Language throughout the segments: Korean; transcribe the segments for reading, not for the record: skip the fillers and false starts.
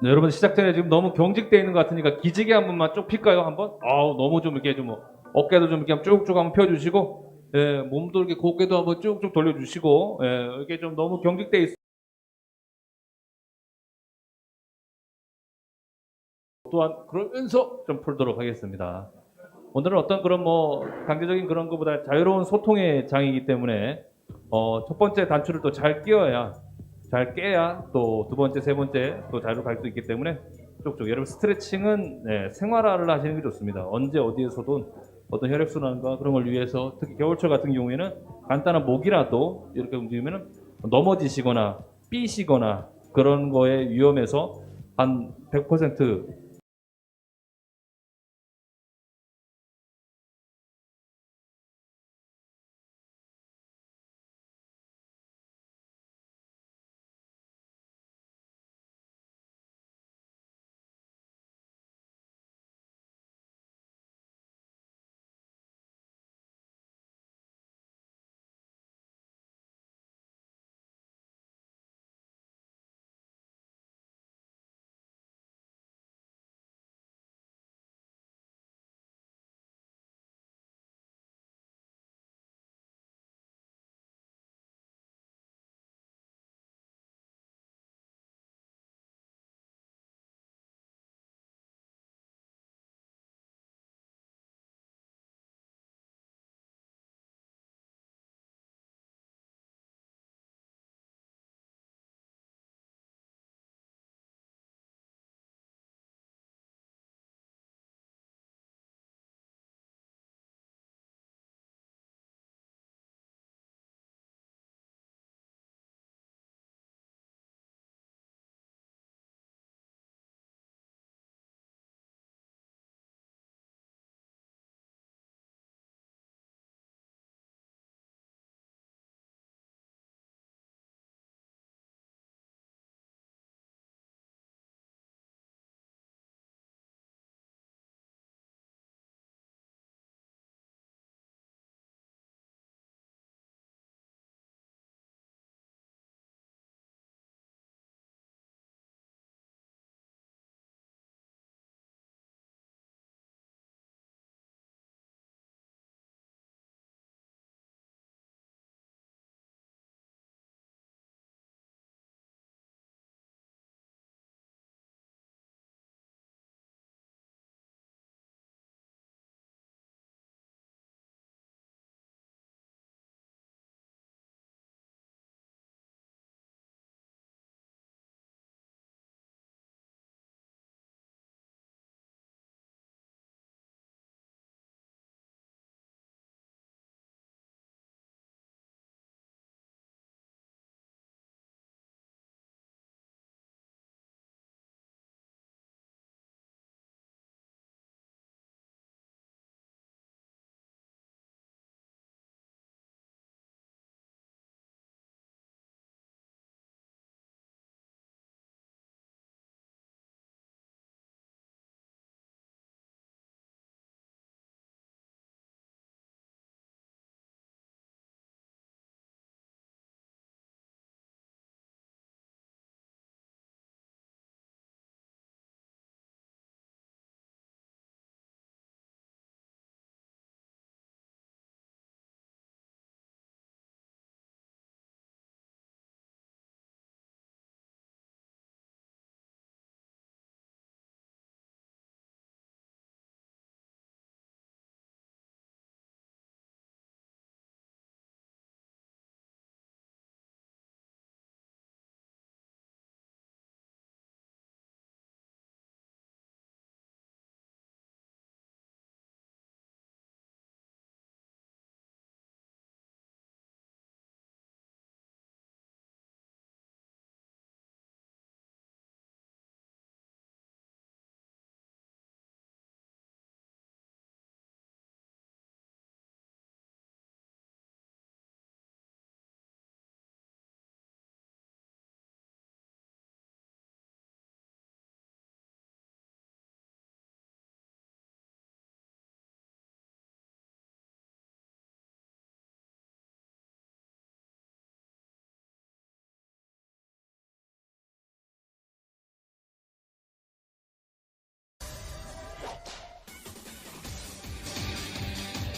네, 여러분 시작 전에 지금 너무 경직돼 있는 것 같으니까 기지개 한 번만 쭉 필까요? 한번? 아우 너무 좀 이렇게 좀 어깨도 좀 이렇게 쭉쭉 한번 펴주시고, 예, 몸도 이렇게 고개도 한번 쭉쭉 돌려주시고, 예, 이렇게 좀 너무 경직돼 있. 또한 그러면서 좀 풀도록 하겠습니다. 오늘은 어떤 그런 뭐 강제적인 그런 것보다 자유로운 소통의 장이기 때문에 첫 번째 단추를 또 잘 끼워야 잘 깨야 또 두 번째 세 번째 또 자유로 갈 수 있기 때문에 쭉쭉 여러분 스트레칭은 네, 생활화를 하시는 게 좋습니다. 언제 어디에서도 어떤 혈액순환과 그런 걸 위해서 특히 겨울철 같은 경우에는 간단한 목이라도 이렇게 움직이면 넘어지시거나 삐시거나 그런 거에 위험해서 한 100%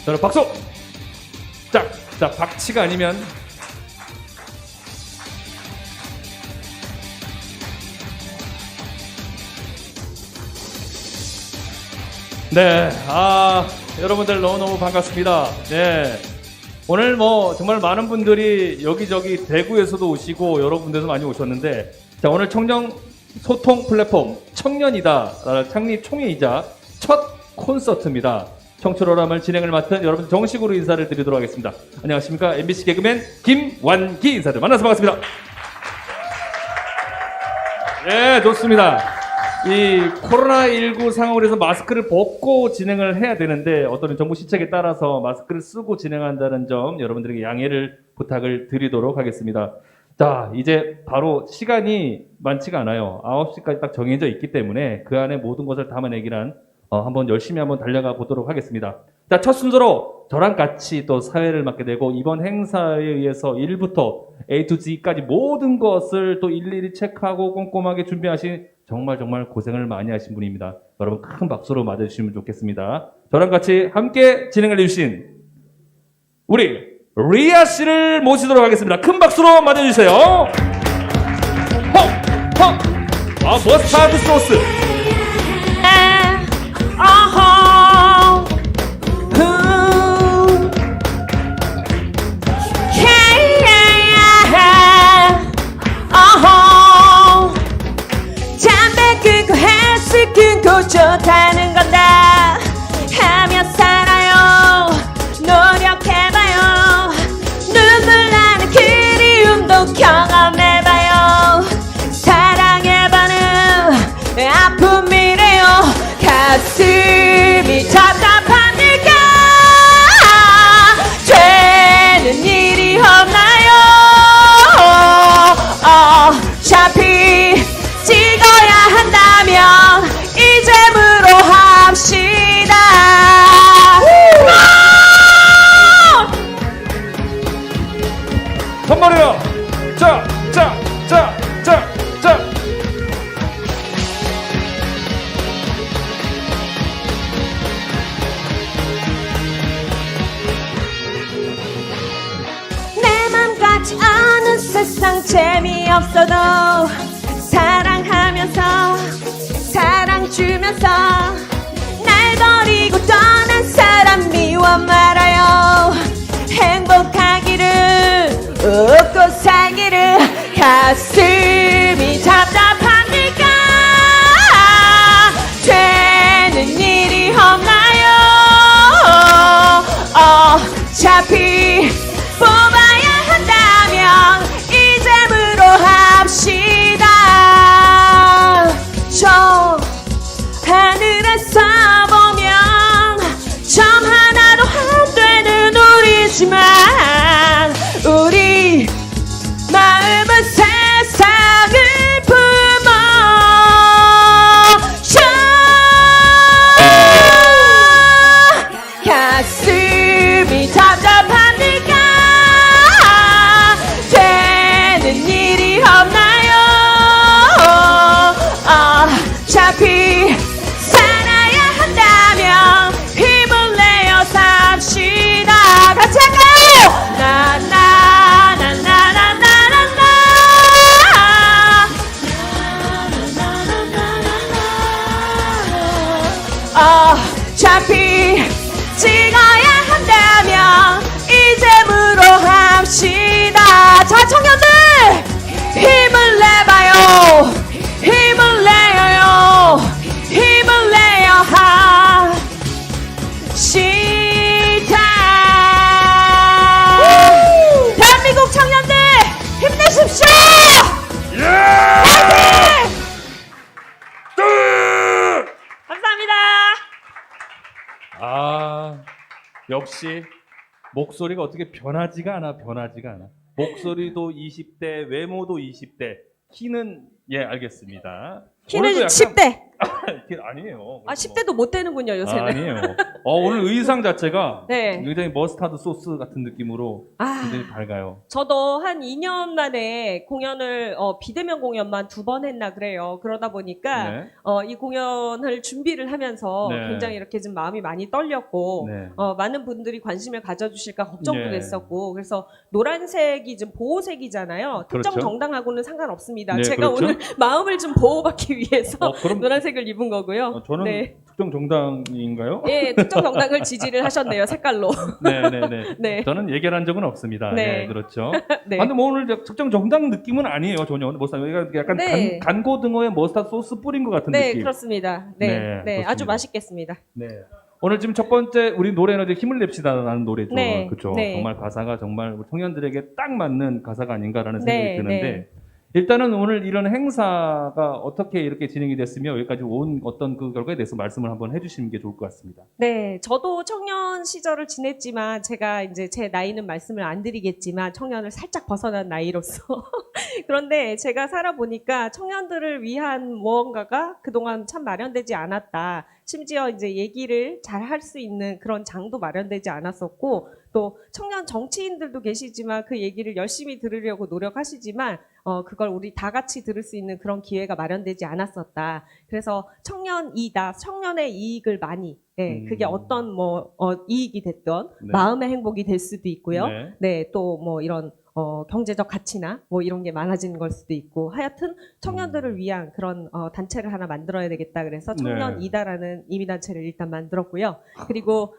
자, 박수! 자, 박치가 아니면 네, 여러분들 너무너무 반갑습니다. 네. 오늘 뭐 정말 많은 분들이 여기저기 대구에서도 오시고 여러 군데서 많이 오셨는데, 자, 오늘 청년 소통 플랫폼 청년이다 창립 총회이자 첫 콘서트입니다. 청출어람을 진행을 맡은 여러분 정식으로 인사를 드리도록 하겠습니다. 안녕하십니까? MBC 개그맨 김완기 인사들 만나서 반갑습니다. 예, 좋습니다. 이 코로나19 상황으로 해서 마스크를 벗고 진행을 해야 되는데 어떤 정부 시책에 따라서 마스크를 쓰고 진행한다는 점 여러분들에게 양해를 부탁을 드리도록 하겠습니다. 자, 이제 바로 시간이 많지가 않아요. 9시까지 딱 정해져 있기 때문에 그 안에 모든 것을 담아내기란 한번 열심히 한번 달려가 보도록 하겠습니다. 자, 첫 순서로 저랑 같이 또 사회를 맡게 되고 이번 행사에 의해서 1부터 A to Z까지 모든 것을 또 일일이 체크하고 꼼꼼하게 준비하신 정말 고생을 많이 하신 분입니다. 여러분 큰 박수로 맞아주시면 좋겠습니다. 저랑 같이 함께 진행을 해주신 우리 리아 씨를 모시도록 하겠습니다. 큰 박수로 맞아주세요. 머스타드 소스. 좋다는 건다 하며 살아요. 노력해봐요. 눈물 나는 그리움도 경험해봐요. 사랑해봐는 아픔이래요. 가슴이 답답합니까? 되는 일이 없나요? 어차피 찍어야 한다면 이제부로 합시다. 선물이요. 자. 내 맘 같지 않은 세상 재미없어도 사랑하면서 사랑 주면서 날 버리고 떠난 사람 미워 말아요. 행복하기를 웃고 살기를 가슴이 답답합니까? 되는 일이 없나요? 어차피 뽑아야 한다면 이제부로 합시다. 저 하늘에서 보면 점 하나도 안 되는 우리지만 우리 마음은 세상을 품어줘. 가슴이 답답합니까? 되는 일이 없나요? 어차피 살아야 한다면 힘을 내어 삽시다. 같이 할까요? 어차피 찍어야 한다면 이제부로 합시다. 자, 청년들 힘을 내봐요. 힘을 내요. 힘을 내어 합시다. 대한민국 청년들 힘내십시오. 화이팅! 감사합니다. 역시 목소리가 어떻게 변하지가 않아. 목소리도 20대, 외모도 20대, 키는 알겠습니다. 키는 오늘도 약간 10대. 아니에요. 아, 10대도 못 되는군요, 요새는. 아니에요. 오늘 의상 자체가 네. 굉장히 머스타드 소스 같은 느낌으로 아. 굉장히 밝아요. 저도 한 2년 만에 공연을 비대면 공연만 2번 했나 그래요. 그러다 보니까 네. 이 공연을 준비를 하면서 네. 굉장히 이렇게 좀 마음이 많이 떨렸고 네. 많은 분들이 관심을 가져주실까 걱정도 네. 됐었고 그래서 노란색이 좀 보호색이잖아요. 특정 그렇죠. 정당하고는 상관없습니다. 네, 제가 그렇죠. 오늘 마음을 좀 보호받기 위해서 그럼 노란색을 입은 거고요. 저는 네. 특정 정당인가요? 예, 특정 정당을 지지를 하셨네요. 색깔로. 네네네. 네. 저는 얘기를 적은 없습니다. 네. 네, 그렇죠. 네. 근데 뭐 오늘 특정 정당 느낌은 아니에요, 전혀. 여기가 약간 네. 간고등어에 머스타드 소스 뿌린 것 같은 네, 느낌. 그렇습니다. 네, 네, 네, 그렇습니다. 아주 맛있겠습니다. 네. 오늘 지금 첫 번째 우리 노래는 이제 힘을 냅시다라는 노래죠. 네, 그렇죠. 네. 정말 가사가 정말 우리 청년들에게 딱 맞는 가사가 아닌가라는 생각이 네, 드는데 네. 일단은 오늘 이런 행사가 어떻게 이렇게 진행이 됐으며 여기까지 온 어떤 그 결과에 대해서 말씀을 한번 해주시는 게 좋을 것 같습니다. 네, 저도 청년 시절을 지냈지만 제가 이제 제 나이는 말씀을 안 드리겠지만 청년을 살짝 벗어난 나이로서 그런데 제가 살아보니까 청년들을 위한 무언가가 그동안 참 마련되지 않았다. 심지어 이제 얘기를 잘 할 수 있는 그런 장도 마련되지 않았었고 또 청년 정치인들도 계시지만 그 얘기를 열심히 들으려고 노력하시지만 그걸 우리 다 같이 들을 수 있는 그런 기회가 마련되지 않았었다. 그래서 청년이다. 청년의 이익을 많이 그게 어떤 이익이 됐던 네. 마음의 행복이 될 수도 있고요. 네. 네, 또 뭐 이런 경제적 가치나 뭐 이런 게 많아지는 걸 수도 있고 하여튼 청년들을 위한 그런 단체를 하나 만들어야 되겠다 그래서 청년이다라는 이미단체를 일단 만들었고요. 그리고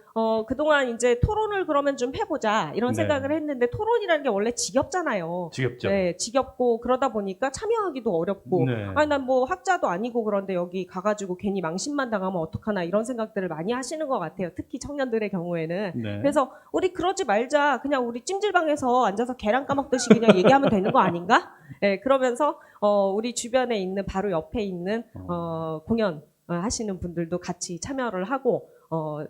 그동안 이제 토론을 그러면 좀 해보자 이런 네. 생각을 했는데 토론이라는 게 원래 지겹잖아요. 지겹죠. 네, 지겹고 그러다 보니까 참여하기도 어렵고 네. 아니 난 뭐 학자도 아니고 그런데 여기 가가지고 괜히 망신만 당하면 어떡하나 이런 생각들을 많이 하시는 것 같아요. 특히 청년들의 경우에는. 네. 그래서 우리 그러지 말자. 그냥 우리 찜질방에서 앉아서 계란 까먹듯이 그냥 얘기하면 되는 거 아닌가? 네, 그러면서 우리 주변에 있는 바로 옆에 있는 공연 하시는 분들도 같이 참여를 하고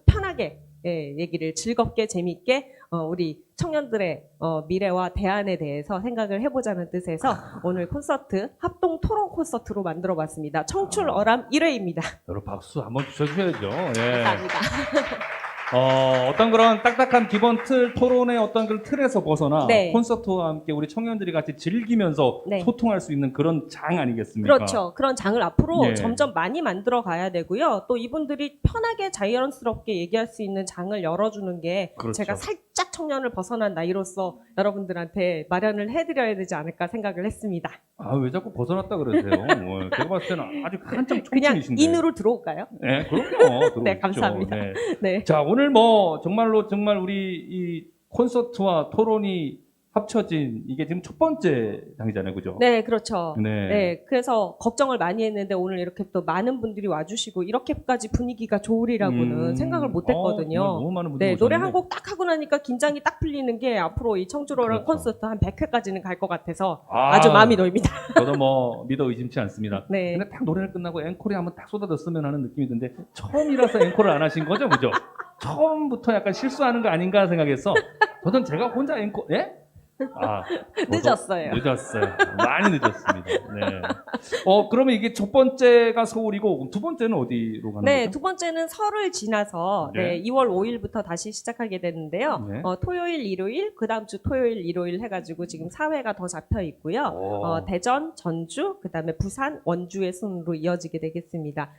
편하게 얘기를 즐겁게 재밌게 우리 청년들의 미래와 대안에 대해서 생각을 해보자는 뜻에서 오늘 콘서트 합동 토론 콘서트로 만들어봤습니다. 청출 어람 1회입니다. 여러분 박수 한번 주셔야죠. 예. 감사합니다. 어떤 그런 딱딱한 기본 토론의 어떤 그 틀에서 벗어나 네. 콘서트와 함께 우리 청년들이 같이 즐기면서 네. 소통할 수 있는 그런 장 아니겠습니까? 그렇죠. 그런 장을 앞으로 예. 점점 많이 만들어 가야 되고요. 또 이분들이 편하게 자연스럽게 얘기할 수 있는 장을 열어주는 게 그렇죠. 제가 살짝 청년을 벗어난 나이로서 여러분들한테 마련을 해드려야 되지 않을까 생각을 했습니다. 아, 왜 자꾸 벗어났다 그러세요? 제가 봤을 때는 아주 한참 그냥 청춘이신데. 인으로 들어올까요? 네, 그럼요. 네, 들어오십시오. 감사합니다. 네. 네. 자, 오늘 정말 우리 이 콘서트와 토론이 합쳐진 이게 지금 첫 번째 장이잖아요, 그죠? 네, 그렇죠. 네. 네, 그래서 걱정을 많이 했는데 오늘 이렇게 또 많은 분들이 와주시고 이렇게까지 분위기가 좋으리라고는 생각을 못했거든요. 너무 많은 분들이 네, 노래 오셨는데. 한 곡 딱 하고 나니까 긴장이 딱 풀리는 게 앞으로 이 청주로랑 그렇죠. 콘서트 한 100회까지는 갈 것 같아서 아, 아주 마음이 놓입니다. 저도 믿어 의심치 않습니다. 네. 근데 딱 노래를 끝나고 앵콜이 한번 딱 쏟아졌으면 하는 느낌이 드는데 처음이라서 앵콜을 안 하신 거죠, 그죠? 처음부터 약간 실수하는 거 아닌가 생각해서 저는 제가 혼자 앵콜, 예? 늦었어요. 늦었어요. 많이 늦었습니다. 네. 그러면 이게 첫 번째가 서울이고 두 번째는 어디로 가는 네, 거죠? 두 번째는 설을 지나서 네. 2월 5일부터 다시 시작하게 되는데요. 네. 토요일, 일요일, 그 다음 주 토요일, 일요일 해가지고 지금 4회가 더 잡혀 있고요. 대전, 전주, 그 다음에 부산, 원주의 순으로 이어지게 되겠습니다.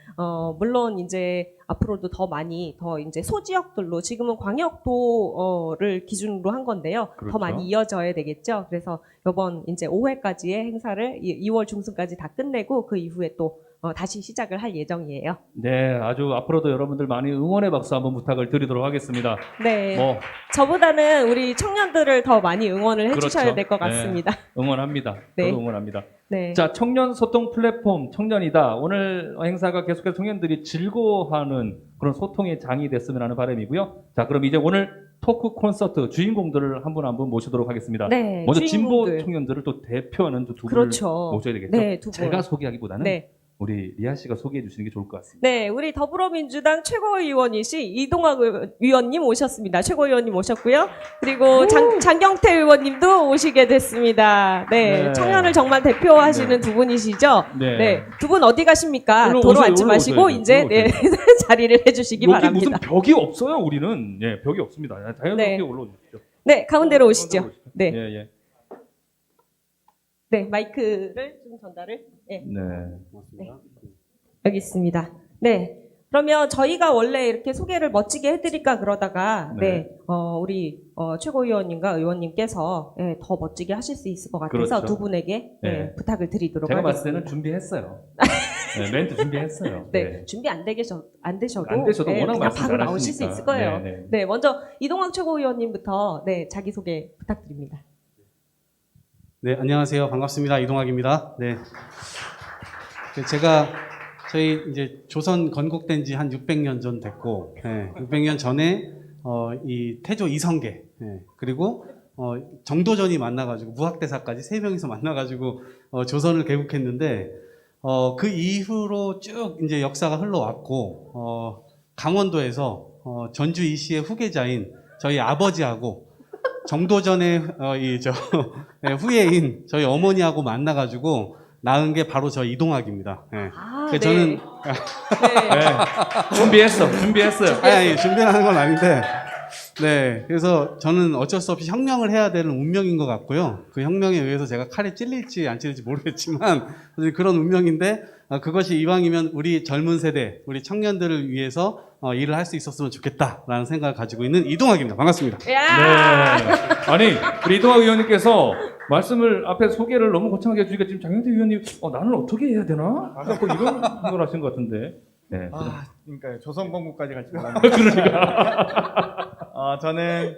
물론 이제 앞으로도 더 많이 더 이제 소지역들로 지금은 광역도를 기준으로 한 건데요. 그렇죠. 더 많이 이어져야 되겠죠. 그래서 이번 이제 5회까지의 행사를 2월 중순까지 다 끝내고 그 이후에 또 다시 시작을 할 예정이에요. 네, 아주 앞으로도 여러분들 많이 응원의 박수 한번 부탁을 드리도록 하겠습니다. 네. 뭐 저보다는 우리 청년들을 더 많이 응원을 해주셔야 그렇죠. 될 것 같습니다. 응원합니다. 네. 저도 응원합니다. 네. 자, 청년 소통 플랫폼 청년이다. 오늘 행사가 계속해서 청년들이 즐거워하는 그런 소통의 장이 됐으면 하는 바람이고요. 자, 그럼 이제 오늘 토크 콘서트 주인공들을 한 분 한 분 모시도록 하겠습니다. 네, 먼저 주인공들. 진보 청년들을 또 대표하는 두 분을 그렇죠. 모셔야 되겠죠. 네, 두 분. 제가 소개하기보다는 네. 우리 리아 씨가 소개해 주시는 게 좋을 것 같습니다. 네, 우리 더불어민주당 최고위원이신 이동학 의원님 오셨습니다. 최고위원님 오셨고요. 그리고 장경태 의원님도 오시게 됐습니다. 네, 네. 청년을 정말 대표하시는 네. 두 분이시죠. 네. 네, 두 분 어디 가십니까? 일로 도로 오세요, 앉지 일로 마시고 오세요, 이제 일로 네, 자리를 해주시기 여기 바랍니다. 무슨 벽이 없어요, 우리는. 예, 벽이 없습니다. 자연스럽게 네. 올라오십시오. 네, 가운데로 오시죠. 네, 예, 예. 네, 마이크를 좀 전달을. 네. 네. 고맙습니다. 여기 있습니다. 네. 그러면 저희가 원래 이렇게 소개를 멋지게 해드릴까 그러다가, 네. 우리 최고위원님과 의원님께서 더 멋지게 하실 수 있을 것 같아서 그렇죠. 두 분에게 네. 부탁을 드리도록 제가 봤을 하겠습니다. 때는 준비했어요. 네, 멘트 준비했어요. 네, 준비 안 되셔도 안 되셔도 워낙 그냥 말씀 바로 나오실 수 잘하시니까. 있을 거예요. 네, 네. 네, 먼저 이동학 최고위원님부터 자기소개 부탁드립니다. 네, 안녕하세요. 반갑습니다. 이동학입니다. 네. 제가 저희 이제 조선 건국된 지 한 600년 전 됐고, 600년 전에 이 태조 이성계, 그리고 정도전이 만나가지고 무학대사까지 세 명이서 만나가지고 조선을 개국했는데 그 이후로 쭉 이제 역사가 흘러왔고 강원도에서 전주 이씨의 후계자인 저희 아버지하고 정도전의 후예인 저희 어머니하고 만나가지고 낳은 게 바로 저 이동학입니다. 네. 아, 그래서 저는 네. 준비했어요. 아니, 준비하는 건 아닌데, 네. 그래서 저는 어쩔 수 없이 혁명을 해야 되는 운명인 것 같고요. 그 혁명에 의해서 제가 칼에 찔릴지 안 찔릴지 모르겠지만, 그런 운명인데, 그것이 이왕이면 우리 젊은 세대, 우리 청년들을 위해서 일을 할 수 있었으면 좋겠다라는 생각을 가지고 있는 이동학입니다. 반갑습니다. 야! 네. 아니, 우리 이동학 의원님께서 말씀을 앞에 소개를 너무 거창하게 해주니까 지금 장영태 의원님, 나는 어떻게 해야 되나? 아까 뭐 이런 걸 하신 것 같은데. 네. 그러니까 조선 건국까지 갈지 몰랐는데. 그러니까. 저는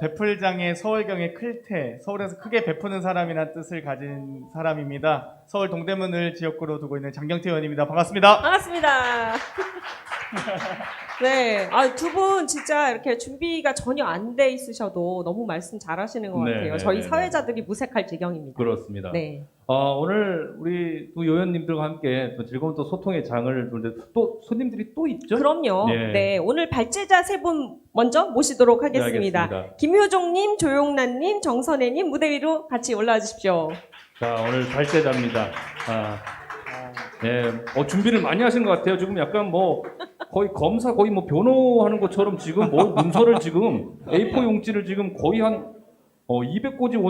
베풀장의 서울경의 클테, 서울에서 크게 베푸는 사람이라는 뜻을 가진 사람입니다. 서울 동대문을 지역구로 두고 있는 장경태 의원입니다. 반갑습니다. 반갑습니다. 네, 두 분 진짜 이렇게 준비가 전혀 안 돼 있으셔도 너무 말씀 잘하시는 것 네, 같아요. 네, 저희 네, 사회자들이 무색할 지경입니다. 그렇습니다. 네, 오늘 우리 두 의원님들과 함께 또 즐거운 또 소통의 장을 두는데 또 손님들이 또 있죠? 그럼요. 네. 네, 오늘 발제자 세 분 먼저 모시도록 하겠습니다. 알겠습니다. 김효종님, 조용란님, 정선혜님 무대 위로 같이 올라와 주십시오. 자, 오늘 발제자입니다. 네, 준비를 많이 하신 것 같아요. 지금 약간 뭐 거의 검사, 거의 뭐 변호하는 것처럼 지금 뭐 문서를 지금 A4 용지를 지금 거의 한 200고지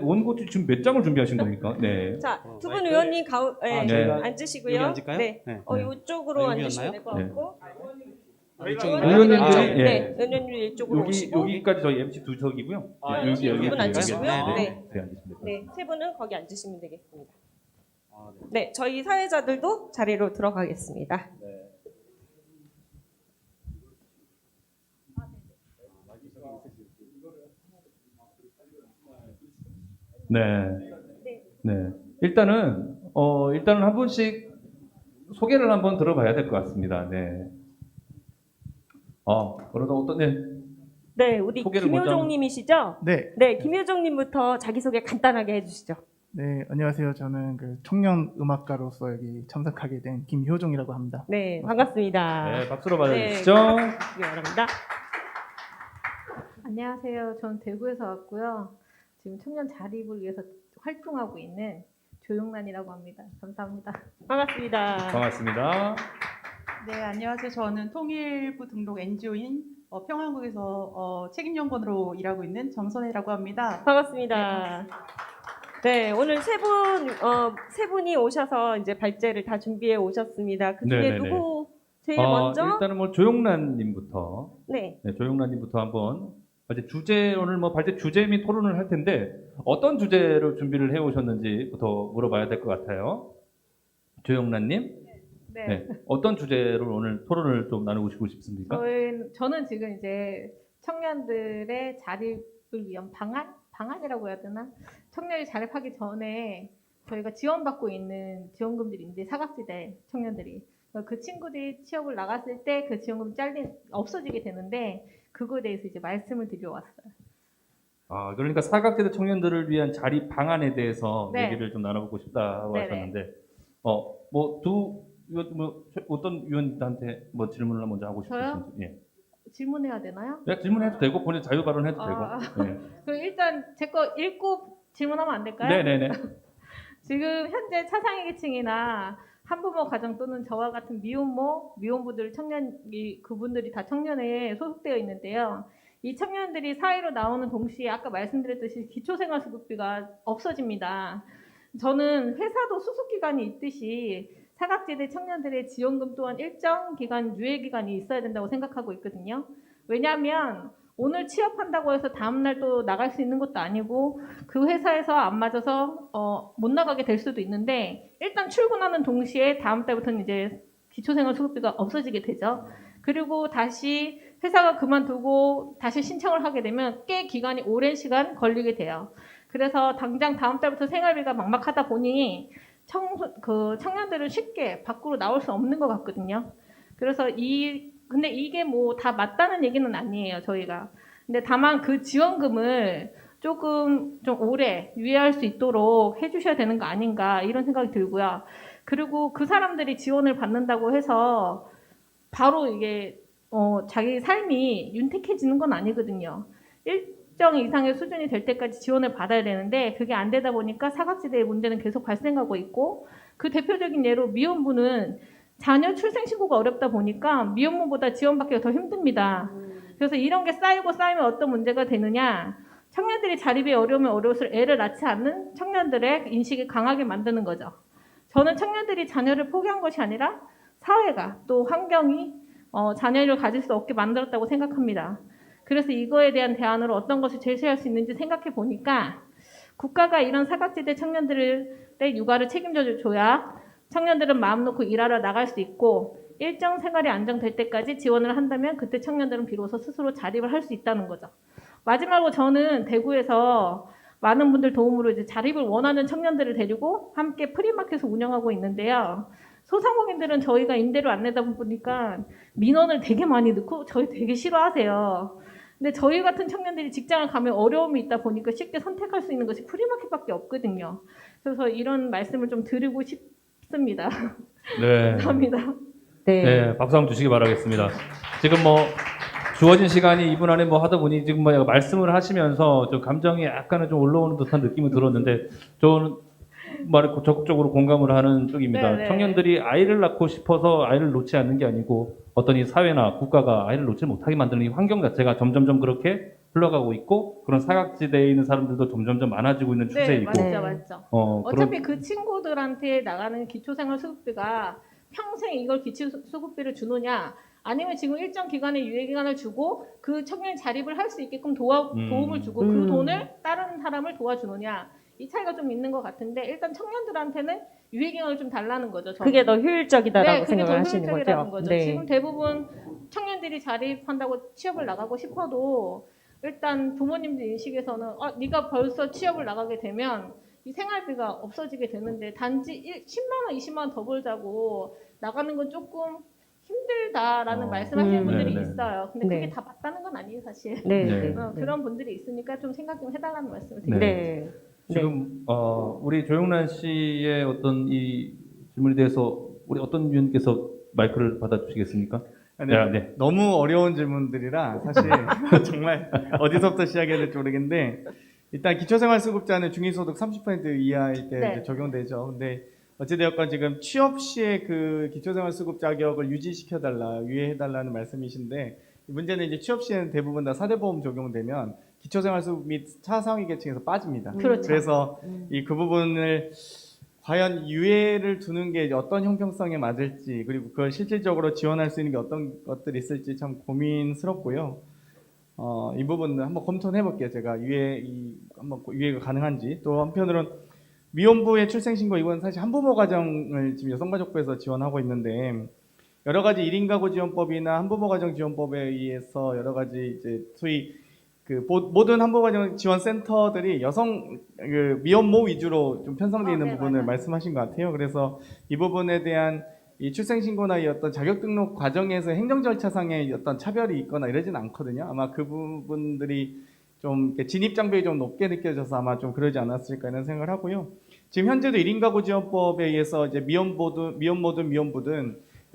원고지 지금 몇 장을 준비하신 겁니까? 네. 자, 두 분 의원님 저희가 앉으시고요. 여기 앉을까요? 네. 네. 이쪽으로 여기였나요? 앉으시면 될 것 네. 같고. 이쪽인가요? 의원님들이 네, 의원님 이쪽으로 오시고. 여기까지 저희 MC 두 석이고요. 두 분 앉으시고요. 네, 네. 네. 네, 앉으시면 됩니다. 네, 세 분은 거기 앉으시면 되겠습니다. 네, 저희 사회자들도 자리로 들어가겠습니다. 네. 네. 일단은 한 분씩 소개를 한번 들어봐야 될 것 같습니다. 네. 그러다 네, 우리 소개를 먼저 김효종님이시죠? 네. 네, 김효종님부터 자기소개 간단하게 해주시죠. 네, 안녕하세요. 저는 그 청년 음악가로서 여기 참석하게 된 김효종이라고 합니다. 네, 반갑습니다. 네, 박수로 맞아주시죠. 네, 바랍니다. 안녕하세요. 저는 대구에서 왔고요. 지금 청년 자립을 위해서 활동하고 있는 조용란이라고 합니다. 감사합니다. 반갑습니다. 반갑습니다. 네, 안녕하세요. 저는 통일부 등록 NGO인 평안국에서 책임연구원으로 일하고 있는 정선혜라고 합니다. 반갑습니다. 네, 오늘 세 분이 오셔서 이제 발제를 다 준비해 오셨습니다. 그 중에 네네네. 누구 제일 먼저? 일단은 뭐 조용란님부터 네. 조용란님부터 한번 오늘 뭐 발제 주제 및 토론을 할 텐데 어떤 주제로 준비를 해 오셨는지부터 물어봐야 될 것 같아요. 조용란님, 네. 어떤 주제로 오늘 토론을 좀 나누고 싶습니까? 저는 지금 이제 청년들의 자립을 위한 방안이라고 해야 되나? 청년이 자립하기 전에 저희가 지원받고 있는 지원금들이 있는데 사각지대 청년들이 그 친구들이 취업을 나갔을 때 그 지원금 없어지게 되는데 그거에 대해서 이제 말씀을 드려 왔어요. 그러니까 사각지대 청년들을 위한 자립 방안에 대해서 네. 얘기를 좀 나눠보고 싶다고 네네. 하셨는데, 어떤 위원한테 뭐 질문을 먼저 하고 저요? 싶으신지. 예. 질문해야 되나요? 네, 질문해도 되고 본인 자유 발언해도 아. 되고. 예. 그럼 일단 제 거 읽고 질문하면 안 될까요? 네네네. 지금 현재 차상위 계층이나 한부모 가정 또는 저와 같은 미혼모, 미혼부들 그분들이 다 청년회에 소속되어 있는데요. 이 청년들이 사회로 나오는 동시에 아까 말씀드렸듯이 기초생활수급비가 없어집니다. 저는 회사도 수습기간이 있듯이 사각지대 청년들의 지원금 또한 일정 기간 유예기간이 있어야 된다고 생각하고 있거든요. 왜냐하면 오늘 취업한다고 해서 다음날 또 나갈 수 있는 것도 아니고 그 회사에서 안 맞아서 못 나가게 될 수도 있는데 일단 출근하는 동시에 다음 달부터는 이제 기초생활수급비가 없어지게 되죠. 그리고 다시 회사가 그만두고 다시 신청을 하게 되면 꽤 기간이 오랜 시간 걸리게 돼요. 그래서 당장 다음 달부터 생활비가 막막하다 보니 청년들은 쉽게 밖으로 나올 수 없는 것 같거든요. 그래서 근데 이게 뭐 다 맞다는 얘기는 아니에요, 저희가. 근데 다만 그 지원금을 조금 좀 오래 유예할 수 있도록 해주셔야 되는 거 아닌가 이런 생각이 들고요. 그리고 그 사람들이 지원을 받는다고 해서 바로 이게 자기 삶이 윤택해지는 건 아니거든요. 일정 이상의 수준이 될 때까지 지원을 받아야 되는데 그게 안 되다 보니까 사각지대의 문제는 계속 발생하고 있고 그 대표적인 예로 미혼부는 자녀 출생 신고가 어렵다 보니까 미혼모보다 지원받기가 더 힘듭니다. 그래서 이런 게 쌓이면 어떤 문제가 되느냐? 청년들이 자립에 어려우면 어려울수록 애를 낳지 않는 청년들의 인식이 강하게 만드는 거죠. 저는 청년들이 자녀를 포기한 것이 아니라 사회가 또 환경이 자녀를 가질 수 없게 만들었다고 생각합니다. 그래서 이거에 대한 대안으로 어떤 것을 제시할 수 있는지 생각해 보니까 국가가 이런 사각지대 청년들의 육아를 책임져 줘야 청년들은 마음 놓고 일하러 나갈 수 있고 일정 생활이 안정될 때까지 지원을 한다면 그때 청년들은 비로소 스스로 자립을 할 수 있다는 거죠. 마지막으로 저는 대구에서 많은 분들 도움으로 이제 자립을 원하는 청년들을 데리고 함께 프리마켓을 운영하고 있는데요. 소상공인들은 저희가 임대료 안 내다 보니까 민원을 되게 많이 넣고 저희 되게 싫어하세요. 근데 저희 같은 청년들이 직장을 가면 어려움이 있다 보니까 쉽게 선택할 수 있는 것이 프리마켓밖에 없거든요. 그래서 이런 말씀을 좀 드리고 싶습니다. 네. 감사합니다. 네, 박수 한번 주시기 바라겠습니다. 지금 뭐 주어진 시간이 2분 안에 뭐 하다 보니 지금 뭐 말씀을 하시면서 좀 감정이 약간은 좀 올라오는 듯한 느낌이 들었는데 저는 말에 적극적으로 공감을 하는 쪽입니다. 네네. 청년들이 아이를 낳고 싶어서 아이를 놓지 않는 게 아니고 어떤 이 사회나 국가가 아이를 놓지 못하게 만드는 이 환경 자체가 점점점 그렇게 흘러가고 있고 그런 사각지대에 있는 사람들도 점점점 많아지고 있는 네, 추세이고 맞죠. 그런 어차피 그 친구들한테 나가는 기초생활수급비가 평생 이걸 기초수급비를 주느냐 아니면 지금 일정 기간의 유예기간을 주고 그 청년 자립을 할 수 있게끔 도움을 주고 그 돈을 다른 사람을 도와주느냐 이 차이가 좀 있는 것 같은데 일단 청년들한테는 유예기간을 좀 달라는 거죠. 저는. 그게 더 효율적이다라고 그게 생각을 더 하시는 효율적이라는 거죠. 거죠. 지금 대부분 청년들이 자립한다고 취업을 나가고 싶어도 일단 부모님들 인식에서는 네가 벌써 취업을 나가게 되면 이 생활비가 없어지게 되는데 단지 10만 원, 20만 원 더 벌자고 나가는 건 조금 힘들다라는 말씀하시는 분들이 네네. 있어요. 근데 그게 네. 다 맞다는 건 아니에요, 사실. 네. 네. 네. 그런 분들이 있으니까 좀 생각 좀 해달라는 말씀을 드립니다. 네. 지금 우리 조용란 씨의 어떤 이 질문에 대해서 우리 어떤 위원께서 마이크를 받아주시겠습니까? 네. 너무 어려운 질문들이라 사실 정말 어디서부터 시작해야 될지 모르겠는데 일단 기초생활수급자는 중위소득 30% 이하일 때 네. 이제 적용되죠. 근데 어찌되었건 지금 취업 시에 그 기초생활수급 자격을 유지시켜달라, 유예해달라는 말씀이신데 이 문제는 이제 취업 시에는 대부분 다 사대보험 적용되면 기초생활수급 및 차상위 계층에서 빠집니다. 그렇죠. 그래서 그 부분을 과연 유예를 두는 게 어떤 형평성에 맞을지 그리고 그걸 실질적으로 지원할 수 있는 게 어떤 것들이 있을지 참 고민스럽고요. 이 부분은 한번 검토해 볼게요. 제가 한번 유예가 가능한지. 또 한편으로는 미혼부의 출생신고 이건 사실 한부모 가정을 지금 여성가족부에서 지원하고 있는데 여러 가지 1인 가구 지원법이나 한부모 가정 지원법에 의해서 여러 가지 이제 소위 그 모든 한부모 가정 지원 센터들이 여성 미혼모 위주로 좀 편성되어 있는 네, 부분을 맞아요. 말씀하신 것 같아요. 그래서 이 부분에 대한 이 출생신고나 이 어떤 자격 등록 과정에서 행정 절차상의 어떤 차별이 있거나 이러진 않거든요. 아마 그 부분들이 좀 이렇게 진입 장벽이 좀 높게 느껴져서 아마 좀 그러지 않았을까 이런 생각을 하고요. 지금 현재도 1인 가구 지원법에 의해서 이제 미혼모든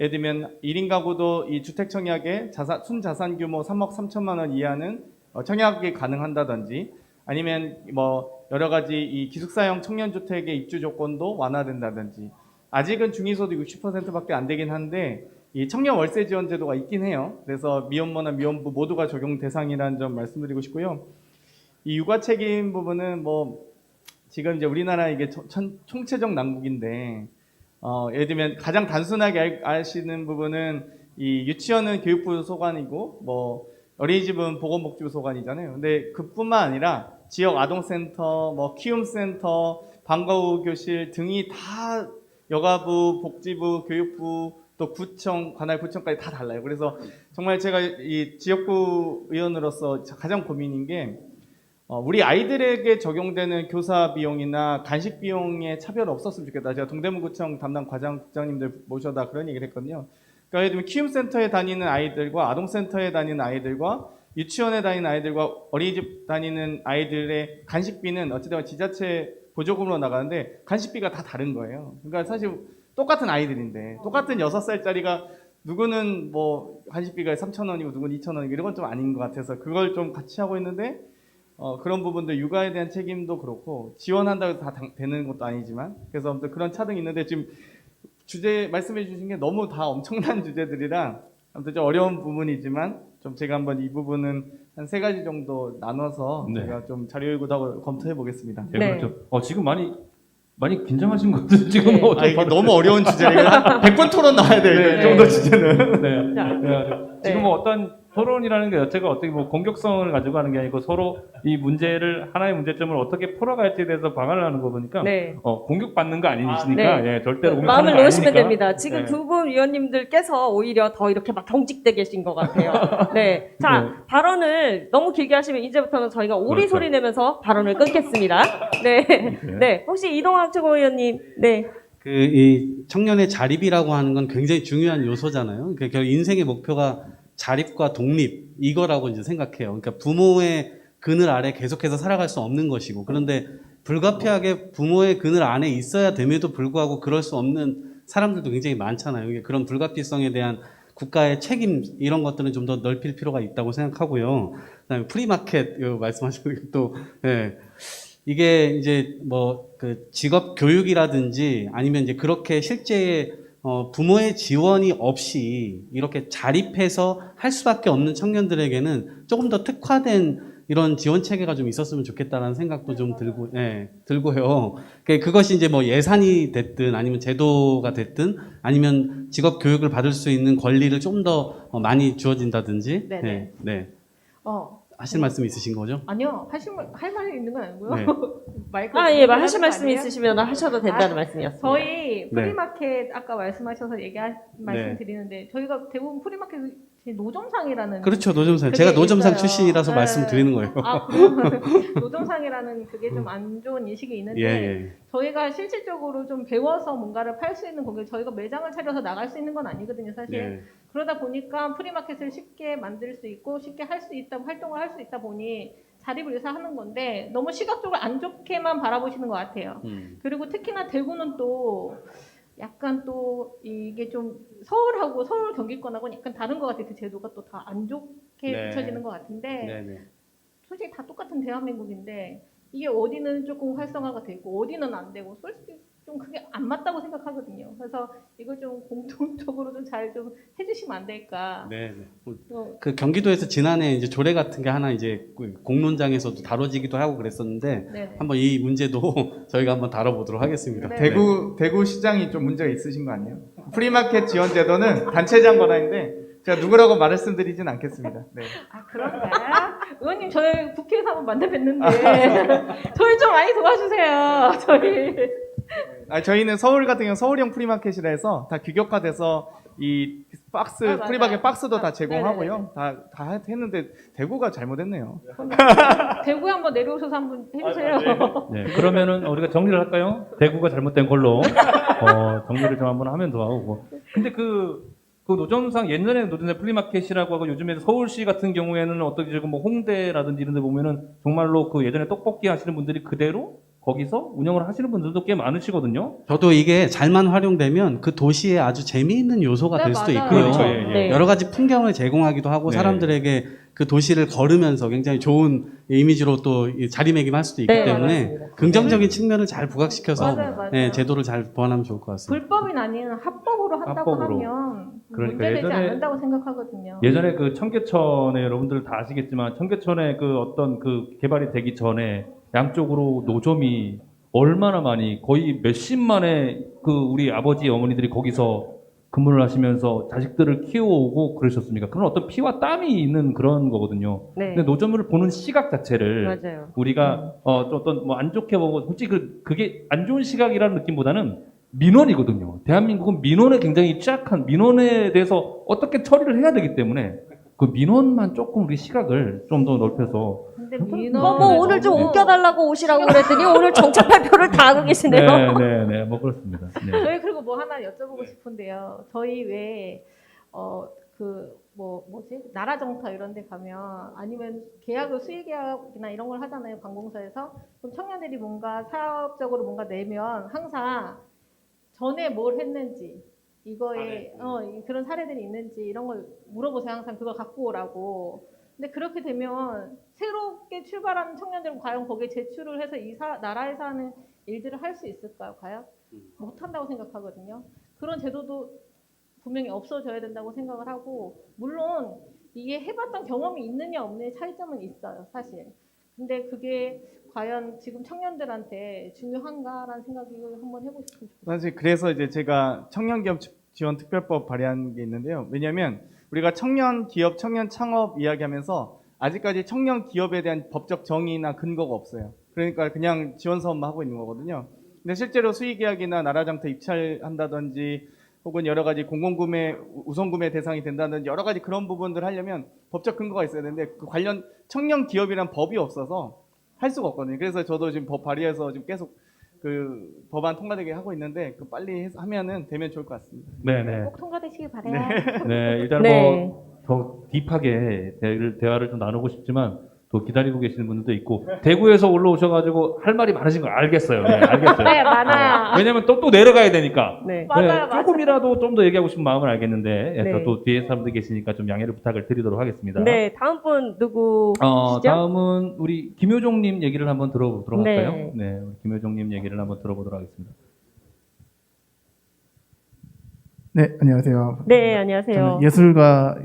예를 들면 1인 가구도 이 주택 청약에 순자산 규모 3억 3천만 원 이하는 청약이 가능한다든지 아니면 뭐 여러 가지 이 기숙사형 청년주택의 입주 조건도 완화된다든지 아직은 중위소득 60%밖에 안 되긴 한데 이 청년 월세 지원 제도가 있긴 해요. 그래서 미혼모나 미혼부 모두가 적용 대상이라는 점 말씀드리고 싶고요. 이 육아 책임 부분은 뭐 지금 이제 우리나라 이게 총체적 난국인데 예를 들면 가장 단순하게 아시는 부분은 이 유치원은 교육부 소관이고 뭐 어린이집은 보건복지부 소관이잖아요. 근데 그뿐만 아니라 지역 아동센터, 뭐 키움센터, 방과 후 교실 등이 다 여가부, 복지부, 교육부 또 구청, 관할 구청까지 다 달라요. 그래서 정말 제가 이 지역구 의원으로서 가장 고민인 게 우리 아이들에게 적용되는 교사 비용이나 간식 비용에 차별 없었으면 좋겠다. 제가 동대문구청 담당 과장국장님들 모셔다 그런 얘기를 했거든요. 그러니까 예를 들면 키움센터에 다니는 아이들과 아동센터에 다니는 아이들과 유치원에 다니는 아이들과 어린이집 다니는 아이들의 간식비는 어찌되건 지자체 보조금으로 나가는데 간식비가 다 다른 거예요. 그러니까 사실 똑같은 아이들인데 똑같은 6살짜리가 누구는 뭐 간식비가 3,000원이고 누구는 2,000원이고 이런 건 좀 아닌 것 같아서 그걸 좀 같이 하고 있는데 그런 부분들 육아에 대한 책임도 그렇고 지원한다고 해서 다 되는 것도 아니지만 그래서 아무튼 그런 차등이 있는데 지금 주제 말씀해 주신 게 너무 다 엄청난 주제들이라 아무튼 좀 어려운 부분이지만 좀 제가 한번 이 부분은 한 3가지 정도 나눠서 네. 제가 좀 자료 열고도 검토해 보겠습니다. 네, 네. 그렇죠. 지금 많이 긴장하신 것 같아요. 지금 뭐 아, 이게 너무 어려운 주제라 100번 토론 나와야 돼요. 네. 이 정도 주제는. 네. 자, 그래가지고 지금 네. 뭐 어떤 토론이라는 게 자체가 어떻게 뭐 공격성을 가지고 하는 게 아니고 서로 이 문제를 하나의 문제점을 어떻게 풀어갈지에 대해서 방안을 하는 거 보니까 네. 공격받는 거 아니시니까 네. 예, 절대로 공격하는 마음을 거 놓으시면 아니니까. 됩니다. 지금 네. 두 분 위원님들께서 오히려 더 이렇게 막 경직돼 계신 것 같아요. 네. 자, 네. 발언을 너무 길게 하시면 이제부터는 저희가 오리 그렇죠. 소리 내면서 발언을 끊겠습니다. 네. 네. 혹시 이동학 최고위원님. 네. 이 청년의 자립이라고 하는 건 굉장히 중요한 요소잖아요. 그러니까 결국 인생의 목표가 자립과 독립 이거라고 이제 생각해요. 그러니까 부모의 그늘 아래 계속해서 살아갈 수 없는 것이고 그런데 불가피하게 부모의 그늘 안에 있어야 됨에도 불구하고 그럴 수 없는 사람들도 굉장히 많잖아요. 그러니까 그런 불가피성에 대한 국가의 책임 이런 것들은 좀 더 넓힐 필요가 있다고 생각하고요. 그다음에 프리마켓 말씀하신 또 예. 이게 이제 뭐 그 직업 교육이라든지 아니면 이제 그렇게 실제 부모의 지원이 없이 이렇게 자립해서 할 수밖에 없는 청년들에게는 조금 더 특화된 이런 지원 체계가 좀 있었으면 좋겠다라는 생각도 좀 들고요. 그것이 이제 뭐 예산이 됐든 아니면 제도가 됐든 아니면 직업 교육을 받을 수 있는 권리를 좀 더 많이 주어진다든지. 네네. 네. 하실 말씀 있으신 거죠? 아니요. 할 말이 있는 건 아니고요. 네. 마이크 예, 하실 거 말씀이 아니에요? 있으시면 하셔도 된다는 말씀이었습니다. 저희 네. 프리마켓 아까 말씀하셔서 말씀드리는데 저희가 대부분 프리마켓 노점상이라는 그렇죠. 노점상. 그게 제가 노점상 있어요. 출신이라서 네. 말씀드리는 거예요. 그러면 노점상이라는 그게 좀 안 좋은 인식이 있는데 예. 저희가 실질적으로 좀 배워서 뭔가를 팔 수 있는 거기 저희가 매장을 차려서 나갈 수 있는 건 아니거든요, 사실. 예. 그러다 보니까 프리마켓을 쉽게 만들 수 있고 쉽게 할 수 있다, 활동을 할 수 있다 보니 자립을 위해서 하는 건데 너무 시각적으로 안 좋게만 바라보시는 것 같아요. 그리고 특히나 대구는 또 약간 또 이게 좀 서울하고 서울 경기권하고는 약간 다른 것 같아요. 그 제도가 또 다 안 좋게 네. 비춰지는 것 같은데 네네. 솔직히 다 똑같은 대한민국인데 이게 어디는 조금 활성화가 되고 어디는 안 되고 솔직히 좀 그게 안 맞다고 생각하거든요. 그래서 이걸 좀 공통적으로 좀 잘 좀 해주시면 안 될까. 네. 어, 그 경기도에서 지난해 이제 조례 같은 게 하나 이제 공론장에서도 다뤄지기도 하고 그랬었는데 네네. 한번 이 문제도 저희가 한번 다뤄보도록 하겠습니다. 네. 대구 시장이 좀 문제가 있으신 거 아니에요? 프리마켓 지원 제도는 단체장 권한인데 제가 누구라고 말씀드리진 않겠습니다. 네. 아 그런가요? 의원님 저희 국회에서 한번 만나 뵀는데 저희 좀 많이 도와주세요. 저희. 저희는 서울 같은 경우 서울형 프리마켓이라 해서 다 규격화돼서 이 박스 맞아요. 프리마켓 박스도 다 제공하고요. 네네네. 다 했는데 대구가 잘못했네요. 대구에 한번 내려오셔서 한번 해주세요. 네, 그러면은 우리가 정리를 할까요? 대구가 잘못된 걸로 정리를 좀 한번 하면 더 하고. 근데 그 그 노점상 옛날에 노점상 플리마켓이라고 하고 요즘에 서울시 같은 경우에는 어떻게 지금 뭐 홍대라든지 이런 데 보면은 정말로 그 예전에 떡볶이 하시는 분들이 그대로 거기서 운영을 하시는 분들도 꽤 많으시거든요. 저도 이게 잘만 활용되면 그 도시에 아주 재미있는 요소가 네, 될 수도 맞아요. 있고요. 그렇죠. 예, 예. 네. 여러 가지 풍경을 제공하기도 하고 네. 사람들에게 그 도시를 걸으면서 굉장히 좋은 이미지로 또 자리매김할 수도 있기 네, 때문에 맞습니다. 긍정적인 측면을 잘 부각시켜서 맞아요. 예, 제도를 잘 보완하면 좋을 것 같습니다. 불법이 아닌 합법으로 한다고 합법으로. 하면 그러니까 문제되지 예전에- 않는다고 생각하거든요. 예전에 그 청계천에 여러분들 다 아시겠지만 청계천에 그 어떤 그 개발이 되기 전에 양쪽으로 노점이 얼마나 많이 거의 몇십만의 그 우리 아버지 어머니들이 거기서 근무를 하시면서 자식들을 키워오고 그러셨습니까? 그런 어떤 피와 땀이 있는 그런 거거든요. 네. 근데 노점을 보는 시각 자체를 맞아요. 우리가 좀 어떤 뭐 안 좋게 보고 솔직히 그게 안 좋은 시각이라는 느낌보다는 민원이거든요. 대한민국은 민원에 굉장히 취약한 민원에 대해서 어떻게 처리를 해야 되기 때문에 그 민원만 조금 우리 시각을 좀 더 넓혀서 근데 뭐 민원을 오늘 좀 너무- 웃겨달라고 오시라고 그랬더니 오늘 정책 발표를 다 하고 계시네요. 네네네 뭐 그렇습니다. 네. 저희 그리고 뭐 하나 여쭤보고 싶은데요. 저희 왜 뭐지 나라정터 이런 데 가면 아니면 계약을 수의계약이나 이런 걸 하잖아요. 관공서에서. 그럼 청년들이 뭔가 사업적으로 뭔가 내면 항상 전에 뭘 했는지 이거에 그런 사례들이 있는지 이런 걸 물어보세요. 항상 그걸 갖고 오라고. 근데 그렇게 되면 새롭게 출발하는 청년들은 과연 거기에 제출을 해서 나라에서 하는 일들을 할 수 있을까요? 과연? 못한다고 생각하거든요. 그런 제도도 분명히 없어져야 된다고 생각을 하고, 물론 이게 해봤던 경험이 있느냐 없느냐 차이점은 있어요, 사실. 근데 그게 과연 지금 청년들한테 중요한가라는 생각을 한번 해보고 싶습니다. 사실 그래서 이제 제가 청년기업 지원 특별법 발의한 게 있는데요. 왜냐하면 우리가 청년 기업, 청년 창업 이야기하면서 아직까지 청년 기업에 대한 법적 정의나 근거가 없어요. 그러니까 그냥 지원 사업만 하고 있는 거거든요. 근데 실제로 수의계약이나 나라장터 입찰한다든지 혹은 여러 가지 공공구매, 우선구매 대상이 된다든지 여러 가지 그런 부분들 하려면 법적 근거가 있어야 되는데 그 관련 청년 기업이란 법이 없어서 할 수가 없거든요. 그래서 저도 지금 법 발의해서 지금 계속 그 법안 통과되게 하고 있는데 그 빨리 하면은 되면 좋을 것 같습니다. 네네. 꼭 통과되시길 바래요. 네 일단 네. 뭐 더 딥하게 대화를 좀 나누고 싶지만 또 기다리고 계시는 분들도 있고 대구에서 올라오셔가지고 할 말이 많으신 거 알겠어요. 네, 알겠어요. 네, 많아요. 왜냐면 또 내려가야 되니까. 네. 맞아요, 맞아요. 조금이라도 좀 더 얘기하고 싶은 마음을 알겠는데 네. 또 뒤에 사람들 계시니까 좀 양해를 부탁을 드리도록 하겠습니다. 네, 다음 분 누구시죠? 다음은 우리 김효종님 얘기를 한번 들어보도록 네. 할까요? 네, 우리 김효종님 얘기를 한번 들어보도록 하겠습니다. 네, 안녕하세요. 네, 안녕하세요. 저는 예술가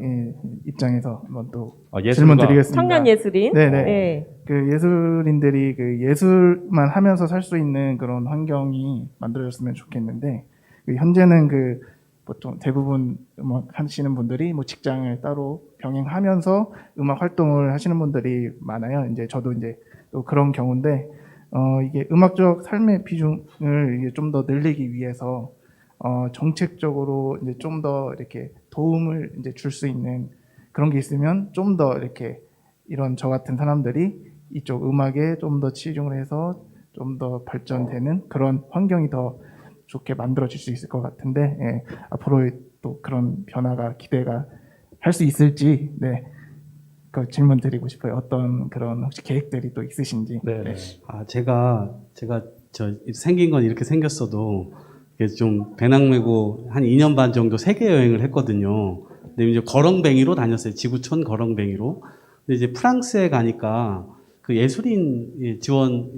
입장에서 한번 또 예술가. 질문 드리겠습니다. 청년 예술인. 네네. 네. 그 예술인들이 그 예술만 하면서 살 수 있는 그런 환경이 만들어졌으면 좋겠는데, 그 현재는 그 보통 대부분 음악 하시는 분들이 뭐 직장을 따로 병행하면서 음악 활동을 하시는 분들이 많아요. 이제 저도 이제 또 그런 경우인데, 이게 음악적 삶의 비중을 이게 좀 더 늘리기 위해서 정책적으로 이제 좀 더 이렇게 도움을 이제 줄 수 있는 그런 게 있으면 좀 더 이렇게 이런 저 같은 사람들이 이쪽 음악에 좀 더 치중을 해서 좀 더 발전되는 그런 환경이 더 좋게 만들어질 수 있을 것 같은데, 예, 앞으로 또 그런 변화가 기대가 할 수 있을지, 네, 그 질문 드리고 싶어요. 어떤 그런 혹시 계획들이 또 있으신지. 네. 네. 제가 생긴 건 이렇게 생겼어도 이게 좀 배낭 메고 한 2년 반 정도 세계 여행을 했거든요. 근데 이제 거렁뱅이로 다녔어요. 지구촌 거렁뱅이로. 근데 이제 프랑스에 가니까 그 예술인 지원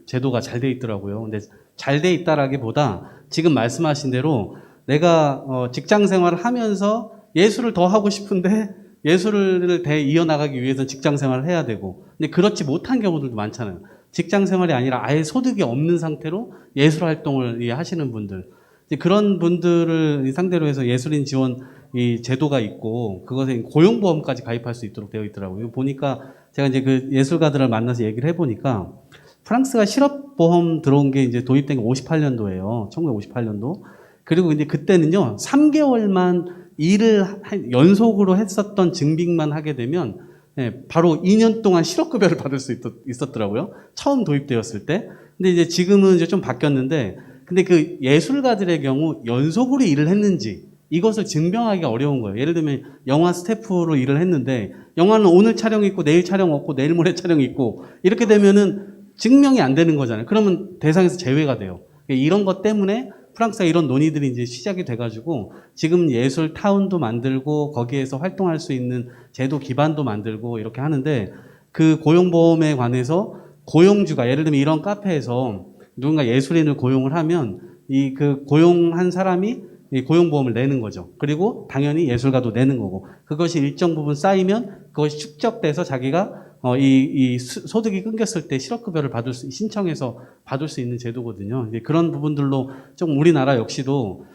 제도가 잘 돼 있더라고요. 근데 잘 돼 있다라기보다 지금 말씀하신 대로 내가 직장 생활을 하면서 예술을 더 하고 싶은데 예술을 이어나가기 위해서 직장 생활을 해야 되고, 근데 그렇지 못한 경우들도 많잖아요. 직장 생활이 아니라 아예 소득이 없는 상태로 예술 활동을 하시는 분들, 그런 분들을 상대로 해서 예술인 지원 제도가 있고 그것에 고용보험까지 가입할 수 있도록 되어 있더라고요. 보니까 제가 이제 그 예술가들을 만나서 얘기를 해보니까 프랑스가 실업보험 들어온 게 이제 도입된 게 58년도예요. 1958년도. 그리고 이제 그때는요 3개월만 일을 연속으로 했었던 증빙만 하게 되면 바로 2년 동안 실업급여를 받을 수 있었더라고요. 처음 도입되었을 때. 근데 이제 지금은 이제 좀 바뀌었는데, 근데 그 예술가들의 경우 연속으로 일을 했는지, 이것을 증명하기가 어려운 거예요. 예를 들면 영화 스태프로 일을 했는데 영화는 오늘 촬영 있고 내일 촬영 없고 내일 모레 촬영 있고 이렇게 되면은 증명이 안 되는 거잖아요. 그러면 대상에서 제외가 돼요. 이런 것 때문에 프랑스가 이런 논의들이 이제 시작이 돼가지고 지금 예술 타운도 만들고 거기에서 활동할 수 있는 제도 기반도 만들고 이렇게 하는데 그 고용보험에 관해서 고용주가 예를 들면 이런 카페에서 누군가 예술인을 고용을 하면 이 그 고용한 사람이 이 고용보험을 내는 거죠. 그리고 당연히 예술가도 내는 거고 그것이 일정 부분 쌓이면 그것이 축적돼서 자기가 소득이 끊겼을 때 실업급여를 신청해서 받을 수 있는 제도거든요. 이제 그런 부분들로 좀 우리나라 역시도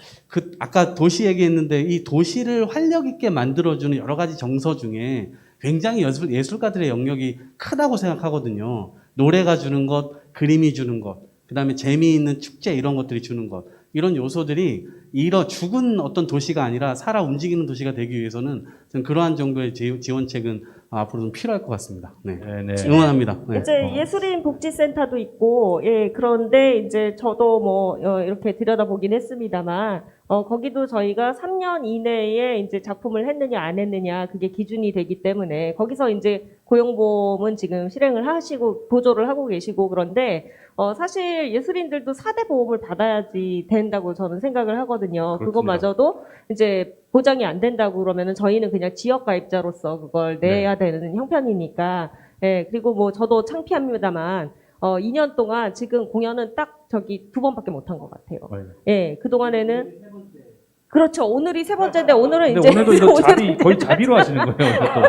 아까 도시 얘기했는데 이 도시를 활력 있게 만들어주는 여러 가지 정서 중에 굉장히 예술가들의 영역이 크다고 생각하거든요. 노래가 주는 것, 그림이 주는 것, 그 다음에 재미있는 축제 이런 것들이 주는 것. 이런 요소들이 죽은 어떤 도시가 아니라 살아 움직이는 도시가 되기 위해서는 저는 그러한 정도의 지원책은 앞으로 좀 필요할 것 같습니다. 네. 응원합니다. 네. 이제 예술인 복지센터도 있고, 예, 그런데 이제 저도 뭐, 이렇게 들여다보긴 했습니다만, 거기도 저희가 3년 이내에 이제 작품을 했느냐, 안 했느냐, 그게 기준이 되기 때문에, 거기서 이제 고용보험은 지금 실행을 하시고, 보조를 하고 계시고, 그런데, 사실 예술인들도 4대 보험을 받아야지 된다고 저는 생각을 하거든요. 그렇습니다. 그거마저도 이제 보장이 안 된다고 그러면은 저희는 그냥 지역 가입자로서 그걸 내야 되는 형편이니까. 예, 그리고 뭐 저도 창피합니다만, 2년 동안 지금 공연은 딱 저기 2번밖에 못 한 것 같아요. 예, 그동안에는. 그렇죠. 오늘이 3번째인데 오늘은 근데 이제. 오늘도 이거 거의 자비로 하시는 거예요. 이것도.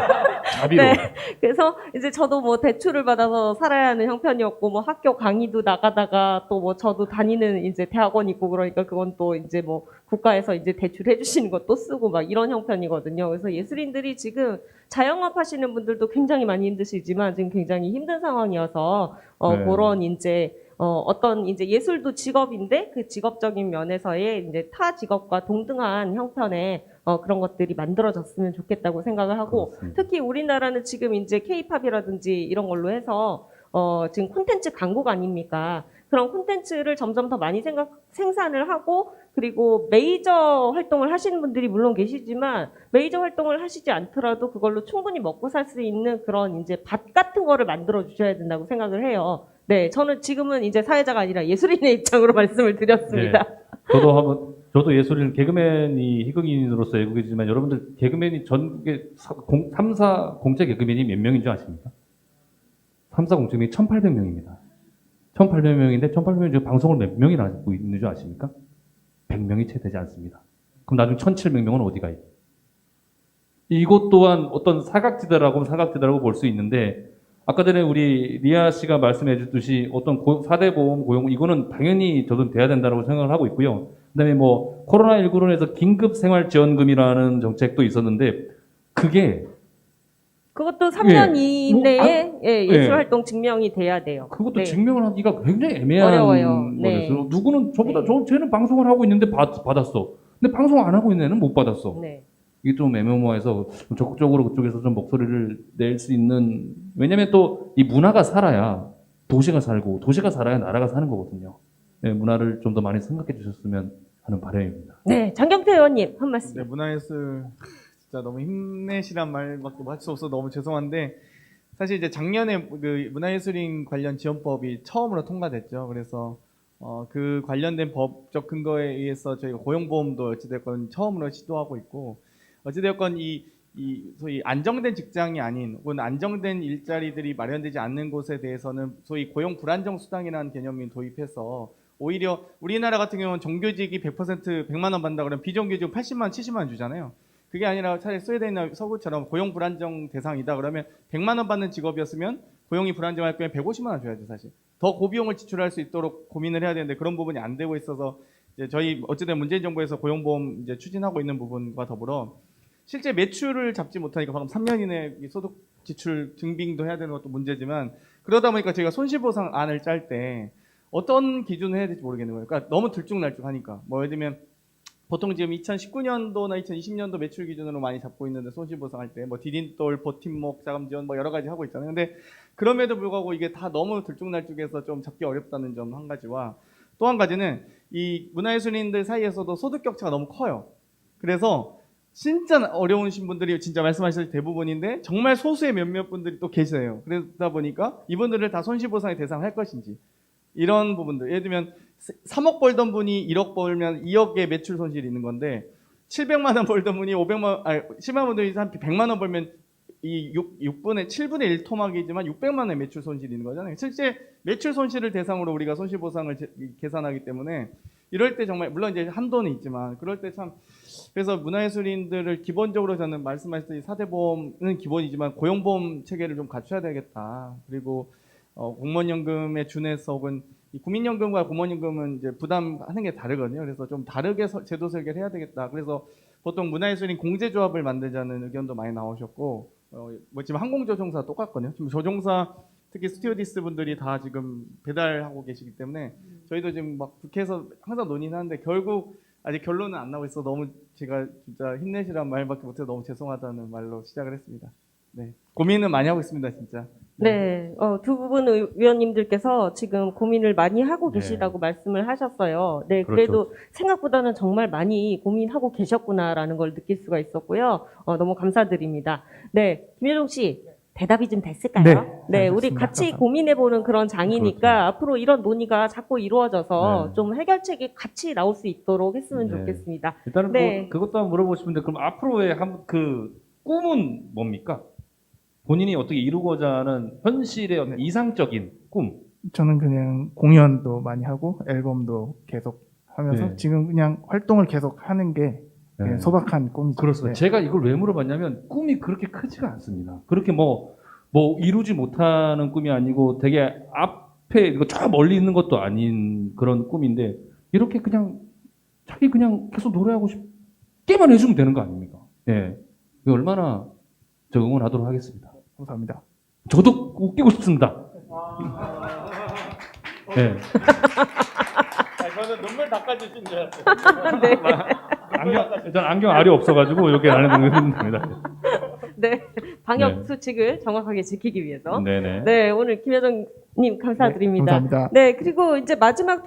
자비로. 네. 그래서 이제 저도 뭐 대출을 받아서 살아야 하는 형편이었고, 뭐 학교 강의도 나가다가 또 뭐 저도 다니는 이제 대학원 있고 그러니까 그건 또 이제 뭐 국가에서 이제 대출해 주시는 것도 쓰고 막 이런 형편이거든요. 그래서 예술인들이 지금 자영업 하시는 분들도 굉장히 많이 힘드시지만 지금 굉장히 힘든 상황이어서 네. 그런 이제 어떤 이제 예술도 직업인데 그 직업적인 면에서의 이제 타 직업과 동등한 형편의 그런 것들이 만들어졌으면 좋겠다고 생각을 하고 그렇습니다. 특히 우리나라는 지금 이제 K-팝이라든지 이런 걸로 해서 지금 콘텐츠 강국 아닙니까? 그런 콘텐츠를 점점 더 많이 생산을 하고 그리고 메이저 활동을 하시는 분들이 물론 계시지만 메이저 활동을 하시지 않더라도 그걸로 충분히 먹고 살 수 있는 그런 이제 밭 같은 거를 만들어 주셔야 된다고 생각을 해요. 네, 저는 지금은 이제 사회자가 아니라 예술인의 입장으로 말씀을 드렸습니다. 저도 예술인 개그맨이 희극인으로서 애국이지만 여러분들 개그맨이 전국에 3사 공채 개그맨이 몇 명인 줄 아십니까? 3사 공채 개그맨이 1,800명입니다. 1,800명인데 1,800명 중에 방송을 몇 명이나 하고 있는 줄 아십니까? 100명이 채 되지 않습니다. 그럼 나중에 1,700명은 어디 가요? 이것 또한 어떤 사각지대라고 볼 수 있는데 아까 전에 우리 리아 씨가 말씀해 주듯이 어떤 4대 보험 고용 이거는 당연히 저도 돼야 된다고 생각을 하고 있고요. 그다음에 뭐 코로나19로 해서 긴급 생활 지원금이라는 정책도 있었는데 그게 그것도 3년 이내에 예술 예. 활동 증명이 돼야 돼요. 그것도 네. 증명을 하기가 굉장히 애매한 어려워요. 네. 거였어요. 누구는 쟤는 방송을 하고 있는데 받았어. 근데 방송 안 하고 있는 애는 못 받았어. 네. 이게 좀 애매모호해서 좀 적극적으로 그쪽에서 좀 목소리를 낼 수 있는 왜냐면 또 이 문화가 살아야 도시가 살고 도시가 살아야 나라가 사는 거거든요. 네, 문화를 좀 더 많이 생각해 주셨으면 하는 바람입니다. 네, 장경태 의원님 한 말씀. 네, 문화예술 진짜 너무 힘내시란 말밖에 할 수 없어 너무 죄송한데 사실 이제 작년에 그 문화예술인 관련 지원법이 처음으로 통과됐죠. 그래서 그 관련된 법적 근거에 의해서 저희가 고용보험도 어찌됐건 처음으로 시도하고 있고 어찌되었건 이 소위 안정된 직장이 아닌 혹은 안정된 일자리들이 마련되지 않는 곳에 대해서는 소위 고용 불안정 수당이라는 개념이 도입해서 오히려 우리나라 같은 경우는 정규직이 100% 100만 원 받는다 그러면 비정규직은 80만 원, 70만 원 주잖아요. 그게 아니라 차라리 스웨덴이나 서구처럼 고용 불안정 대상이다 그러면 100만 원 받는 직업이었으면 고용이 불안정할 거면 150만 원 줘야죠 사실. 더 고비용을 지출할 수 있도록 고민을 해야 되는데 그런 부분이 안 되고 있어서 이제 저희 어쨌든 문재인 정부에서 고용보험 이제 추진하고 있는 부분과 더불어 실제 매출을 잡지 못하니까 방금 3년 이내 소득 지출 증빙도 해야 되는 것도 문제지만 그러다 보니까 저희가 손실보상안을 짤 때 어떤 기준을 해야 될지 모르겠는 거예요. 그러니까 너무 들쭉날쭉하니까 뭐 예를 들면 보통 지금 2019년도나 2020년도 매출 기준으로 많이 잡고 있는데 손실보상할 때 뭐 디딤돌, 버팀목, 자금 지원 뭐 여러 가지 하고 있잖아요. 근데 그럼에도 불구하고 이게 다 너무 들쭉날쭉해서 좀 잡기 어렵다는 점 한 가지와 또 한 가지는 이 문화예술인들 사이에서도 소득 격차가 너무 커요. 그래서 진짜 어려우신 분들이 진짜 말씀하신 대부분인데 정말 소수의 몇몇 분들이 또 계세요. 그러다 보니까 이분들을 다 손실보상의 대상할 것인지 이런 부분들, 예를 들면 3억 벌던 분이 1억 벌면 2억의 매출 손실이 있는 건데 700만 원 벌던 분이 10만 원 벌던 한 100만 원 벌면 이 6분의 7분의 1 토막이지만 600만 원의 매출 손실이 있는 거잖아요. 실제 매출 손실을 대상으로 우리가 손실보상을 계산하기 때문에 이럴 때 정말 물론 이제 한도는 있지만 그럴 때 참 그래서 문화예술인들을 기본적으로 저는 말씀하셨듯이 사대보험은 기본이지만 고용보험 체계를 좀 갖춰야 되겠다. 그리고 공무원연금에 준해서 혹은 이 국민연금과 공무원연금은 이제 부담하는 게 다르거든요. 그래서 좀 다르게 제도 설계를 해야 되겠다. 그래서 보통 문화예술인 공제조합을 만들자는 의견도 많이 나오셨고, 뭐 지금 항공조종사 똑같거든요. 지금 조종사 특히 스튜어디스 분들이 다 지금 배달하고 계시기 때문에 저희도 지금 막 국회에서 항상 논의하는데 결국 아직 결론은 안 나오고 있어. 너무 제가 진짜 힘내시란 말밖에 못해서 너무 죄송하다는 말로 시작을 했습니다. 네, 고민은 많이 하고 있습니다, 진짜. 네, 두 분 의원님들께서 지금 고민을 많이 하고 계시다고 말씀을 하셨어요. 네, 그래도 생각보다는 정말 많이 고민하고 계셨구나라는 걸 느낄 수가 있었고요. 너무 감사드립니다. 네, 김효정 씨, 대답이 좀 됐을까요? 네, 우리 됐습니다. 같이 감사합니다. 고민해보는 그런 장이니까 앞으로 이런 논의가 자꾸 이루어져서 네. 좀 해결책이 같이 나올 수 있도록 했으면 네. 좋겠습니다. 일단은 네. 뭐 그것도 한번 물어보고 싶은데 그럼 앞으로의 그 꿈은 뭡니까? 본인이 어떻게 이루고자 하는 현실의 어떤 이상적인 꿈. 저는 그냥 공연도 많이 하고 앨범도 계속 하면서 네. 지금 그냥 활동을 계속 하는 게 그냥 소박한 꿈이죠. 그렇습니다. 네. 제가 이걸 왜 물어봤냐면 꿈이 그렇게 크지가 않습니다. 그렇게 뭐 이루지 못하는 꿈이 아니고 되게 앞에 이거 저 멀리 있는 것도 아닌 그런 꿈인데 이렇게 그냥 자기 그냥 계속 노래하고 싶게만 해주면 되는 거 아닙니까? 예. 이거 얼마나 저 응원하도록 하겠습니다. 감사합니다. 저도 웃기고 싶습니다. 네. 저는 눈물 닦아주신 줄 알았어요. 네. 일단 안경 알이 없어가지고 이렇게 안 해도 됩니다. 네, 방역 네. 수칙을 정확하게 지키기 위해서. 네네. 네, 오늘 김효정님 감사드립니다. 감사합니다. 네, 그리고 이제 마지막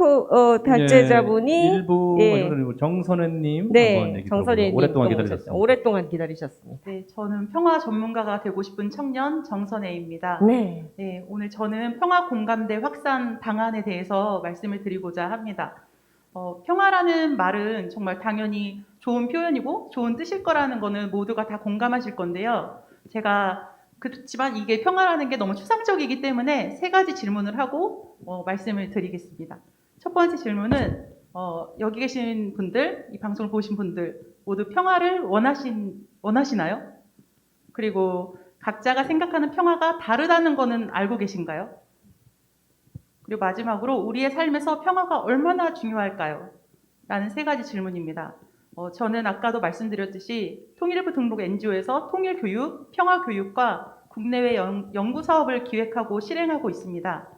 발제자분이 일부 예. 정선혜님 네, 한번 얘기 정선혜님 들어보도록. 오랫동안 또 기다리셨습니다. 오랫동안 기다리셨습니다. 네, 저는 평화 전문가가 되고 싶은 청년 정선혜입니다. 네, 네, 오늘 저는 평화 공감대 확산 방안에 대해서 말씀을 드리고자 합니다. 평화라는 말은 정말 당연히 좋은 표현이고 좋은 뜻일 거라는 거는 모두가 다 공감하실 건데요. 제가 그렇지만 이게 평화라는 게 너무 추상적이기 때문에 세 가지 질문을 하고 말씀을 드리겠습니다. 첫 번째 질문은 여기 계신 분들, 이 방송을 보신 분들 모두 평화를 원하시나요? 그리고 각자가 생각하는 평화가 다르다는 거는 알고 계신가요? 그리고 마지막으로 우리의 삶에서 평화가 얼마나 중요할까요? 라는 세 가지 질문입니다. 저는 아까도 말씀드렸듯이 통일부 등록 NGO에서 통일교육, 평화교육과 국내외 연구사업을 기획하고 실행하고 있습니다.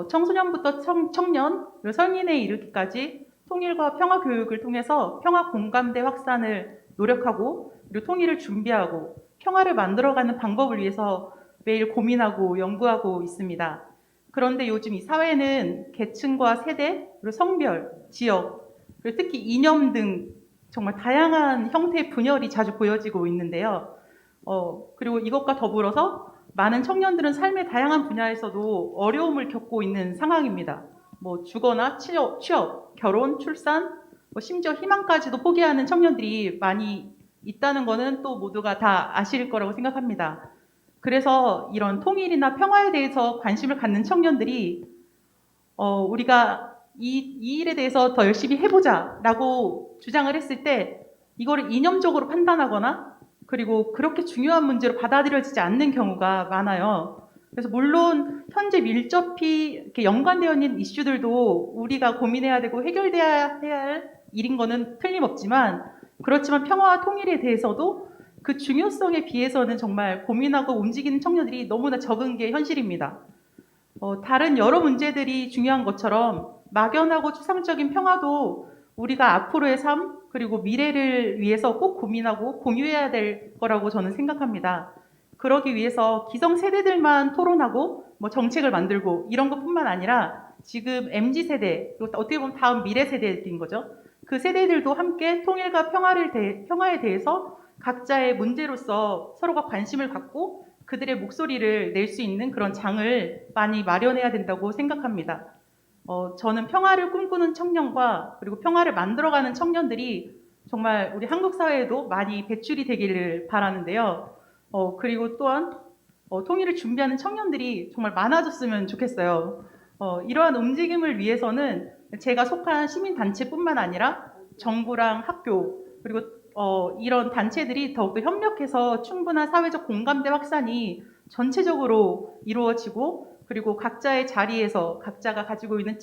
청소년부터 청년, 그리고 성인에 이르기까지 통일과 평화교육을 통해서 평화 공감대 확산을 노력하고 그리고 통일을 준비하고 평화를 만들어가는 방법을 위해서 매일 고민하고 연구하고 있습니다. 그런데 요즘 이 사회는 계층과 세대, 그리고 성별, 지역, 그리고 특히 이념 등 정말 다양한 형태의 분열이 자주 보여지고 있는데요. 그리고 이것과 더불어서 많은 청년들은 삶의 다양한 분야에서도 어려움을 겪고 있는 상황입니다. 뭐 주거나 취업, 결혼, 출산, 심지어 희망까지도 포기하는 청년들이 많이 있다는 거는 또 모두가 다 아실 거라고 생각합니다. 그래서 이런 통일이나 평화에 대해서 관심을 갖는 청년들이 우리가 이 일에 대해서 더 열심히 해보자라고 주장을 했을 때 이거를 이념적으로 판단하거나 그리고 그렇게 중요한 문제로 받아들여지지 않는 경우가 많아요. 그래서 물론 현재 밀접히 이렇게 연관되어 있는 이슈들도 우리가 고민해야 되고 해결돼야 할 일인 거는 틀림없지만 그렇지만 평화와 통일에 대해서도 그 중요성에 비해서는 정말 고민하고 움직이는 청년들이 너무나 적은 게 현실입니다. 다른 여러 문제들이 중요한 것처럼 막연하고 추상적인 평화도 우리가 앞으로의 삶 그리고 미래를 위해서 꼭 고민하고 공유해야 될 거라고 저는 생각합니다. 그러기 위해서 기성세대들만 토론하고 뭐 정책을 만들고 이런 것뿐만 아니라 지금 MZ세대, 어떻게 보면 다음 미래세대인 거죠. 그 세대들도 함께 통일과 평화에 대해서 각자의 문제로서 서로가 관심을 갖고 그들의 목소리를 낼 수 있는 그런 장을 많이 마련해야 된다고 생각합니다. 저는 평화를 꿈꾸는 청년과 그리고 평화를 만들어가는 청년들이 정말 우리 한국 사회에도 많이 배출이 되기를 바라는데요. 그리고 또한 통일을 준비하는 청년들이 정말 많아졌으면 좋겠어요. 이러한 움직임을 위해서는 제가 속한 시민단체뿐만 아니라 정부랑 학교 그리고 이런 단체들이 더욱더 협력해서 충분한 사회적 공감대 확산이 전체적으로 이루어지고 그리고 각자의 자리에서 각자가 가지고 있는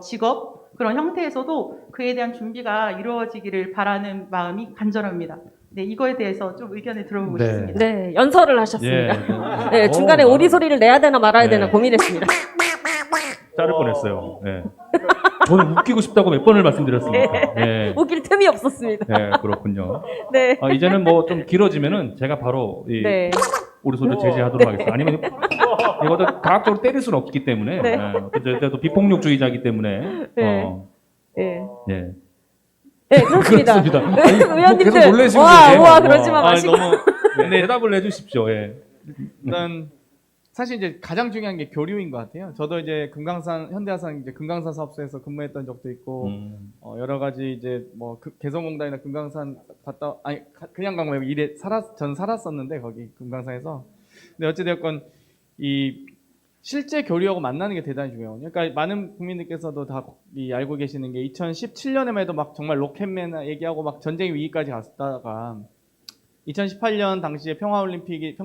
직업 그런 형태에서도 그에 대한 준비가 이루어지기를 바라는 마음이 간절합니다. 네, 이거에 대해서 좀 의견을 들어보고 네. 싶습니다. 네, 연설을 하셨습니다. 네, 중간에 오, 오리 소리를 내야 되나 말아야 되나 네. 고민했습니다. 자를 뻔했어요. 네. 저는 웃기고 싶다고 몇 번을 말씀드렸습니까? 네. 웃길 틈이 없었습니다. 네, 그렇군요. 네. 이제는 뭐 좀 길어지면은 제가 바로 이 네. 우리 소리 제지하도록 하겠습니다. 아니면 이것도 과학적으로 때릴 수는 없기 때문에, 네. 그때도 비폭력주의자이기 때문에, 네. 네. 예. 네, 그렇습니다. 그렇습니다. 네, 아니, 뭐 의원님들, 계속 놀라시고 와, 계세요. 우와, 그러지만 마시고. 너무 네, 대답을 해주십시오. 예. 일단 사실 이제 가장 중요한 게 교류인 것 같아요. 저도 이제 금강산 현대화산 이제 금강산 사업소에서 근무했던 적도 있고 여러 가지 이제 뭐 개성공단이나 금강산 갔다 그냥 간 말고 전 살았었는데 거기 금강산에서. 근데 어찌되었건 이 실제 교류하고 만나는 게 대단히 중요해요. 그러니까 많은 국민들께서도 다 알고 계시는 게 2017년에만 해도 막 정말 로켓맨 얘기하고 막 전쟁 위기까지 갔다가 2018년 당시에 평창올림픽이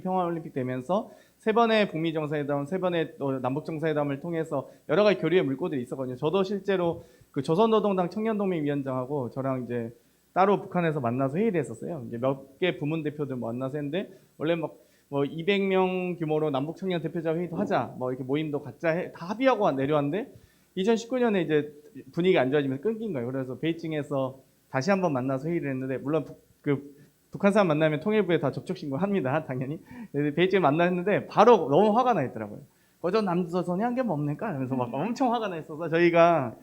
평화올림픽 되면서 세 번의 북미 정상회담, 세 번의 남북 정상회담을 통해서 여러 가지 교류의 물꼬들이 있었거든요. 저도 실제로 그 조선노동당 청년동맹 위원장하고 저랑 이제 따로 북한에서 만나서 회의를 했었어요. 이제 몇 개 부문 대표들 만나서 했는데 원래 뭐 200명 규모로 남북 청년 대표자 회의도 하자, 뭐 이렇게 모임도 갖자 다 합의하고 내려왔는데 2019년에 이제 분위기가 안 좋아지면서 끊긴 거예요. 그래서 베이징에서 다시 한번 만나서 회의를 했는데 물론 북한 사람 만나면 통일부에 다 접촉 신고합니다. 당연히. 베이징에 만났는데 바로 너무 화가 나 있더라고요. 거저 남조선이 한 게 뭡니까? 이러면서 막 엄청 화가 나 있어서 저희가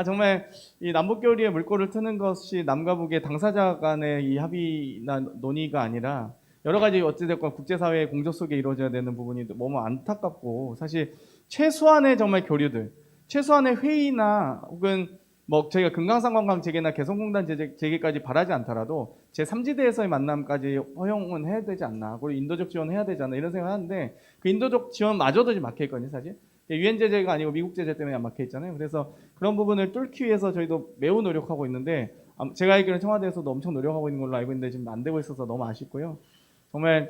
정말 이 남북 교류의 물꼬를 트는 것이 남과 북의 당사자 간의 이 합의나 논의가 아니라 여러 가지 어찌됐건 국제사회의 공조 속에 이루어져야 되는 부분이 너무 안타깝고 사실 최소한의 정말 교류들, 최소한의 회의나 혹은 뭐 저희가 금강산 관광 재개나 개성공단 재개까지 바라지 않더라도 제3지대에서의 만남까지 허용은 해야 되지 않나, 그리고 인도적 지원 해야 되지 않나 이런 생각을 하는데 그 인도적 지원마저도 지금 막혀 있거든요. 사실 유엔 제재가 아니고 미국 제재 때문에 안 막혀 있잖아요. 그래서 그런 부분을 뚫기 위해서 저희도 매우 노력하고 있는데 제가 알기로는 청와대에서도 엄청 노력하고 있는 걸로 알고 있는데 지금 안 되고 있어서 너무 아쉽고요. 정말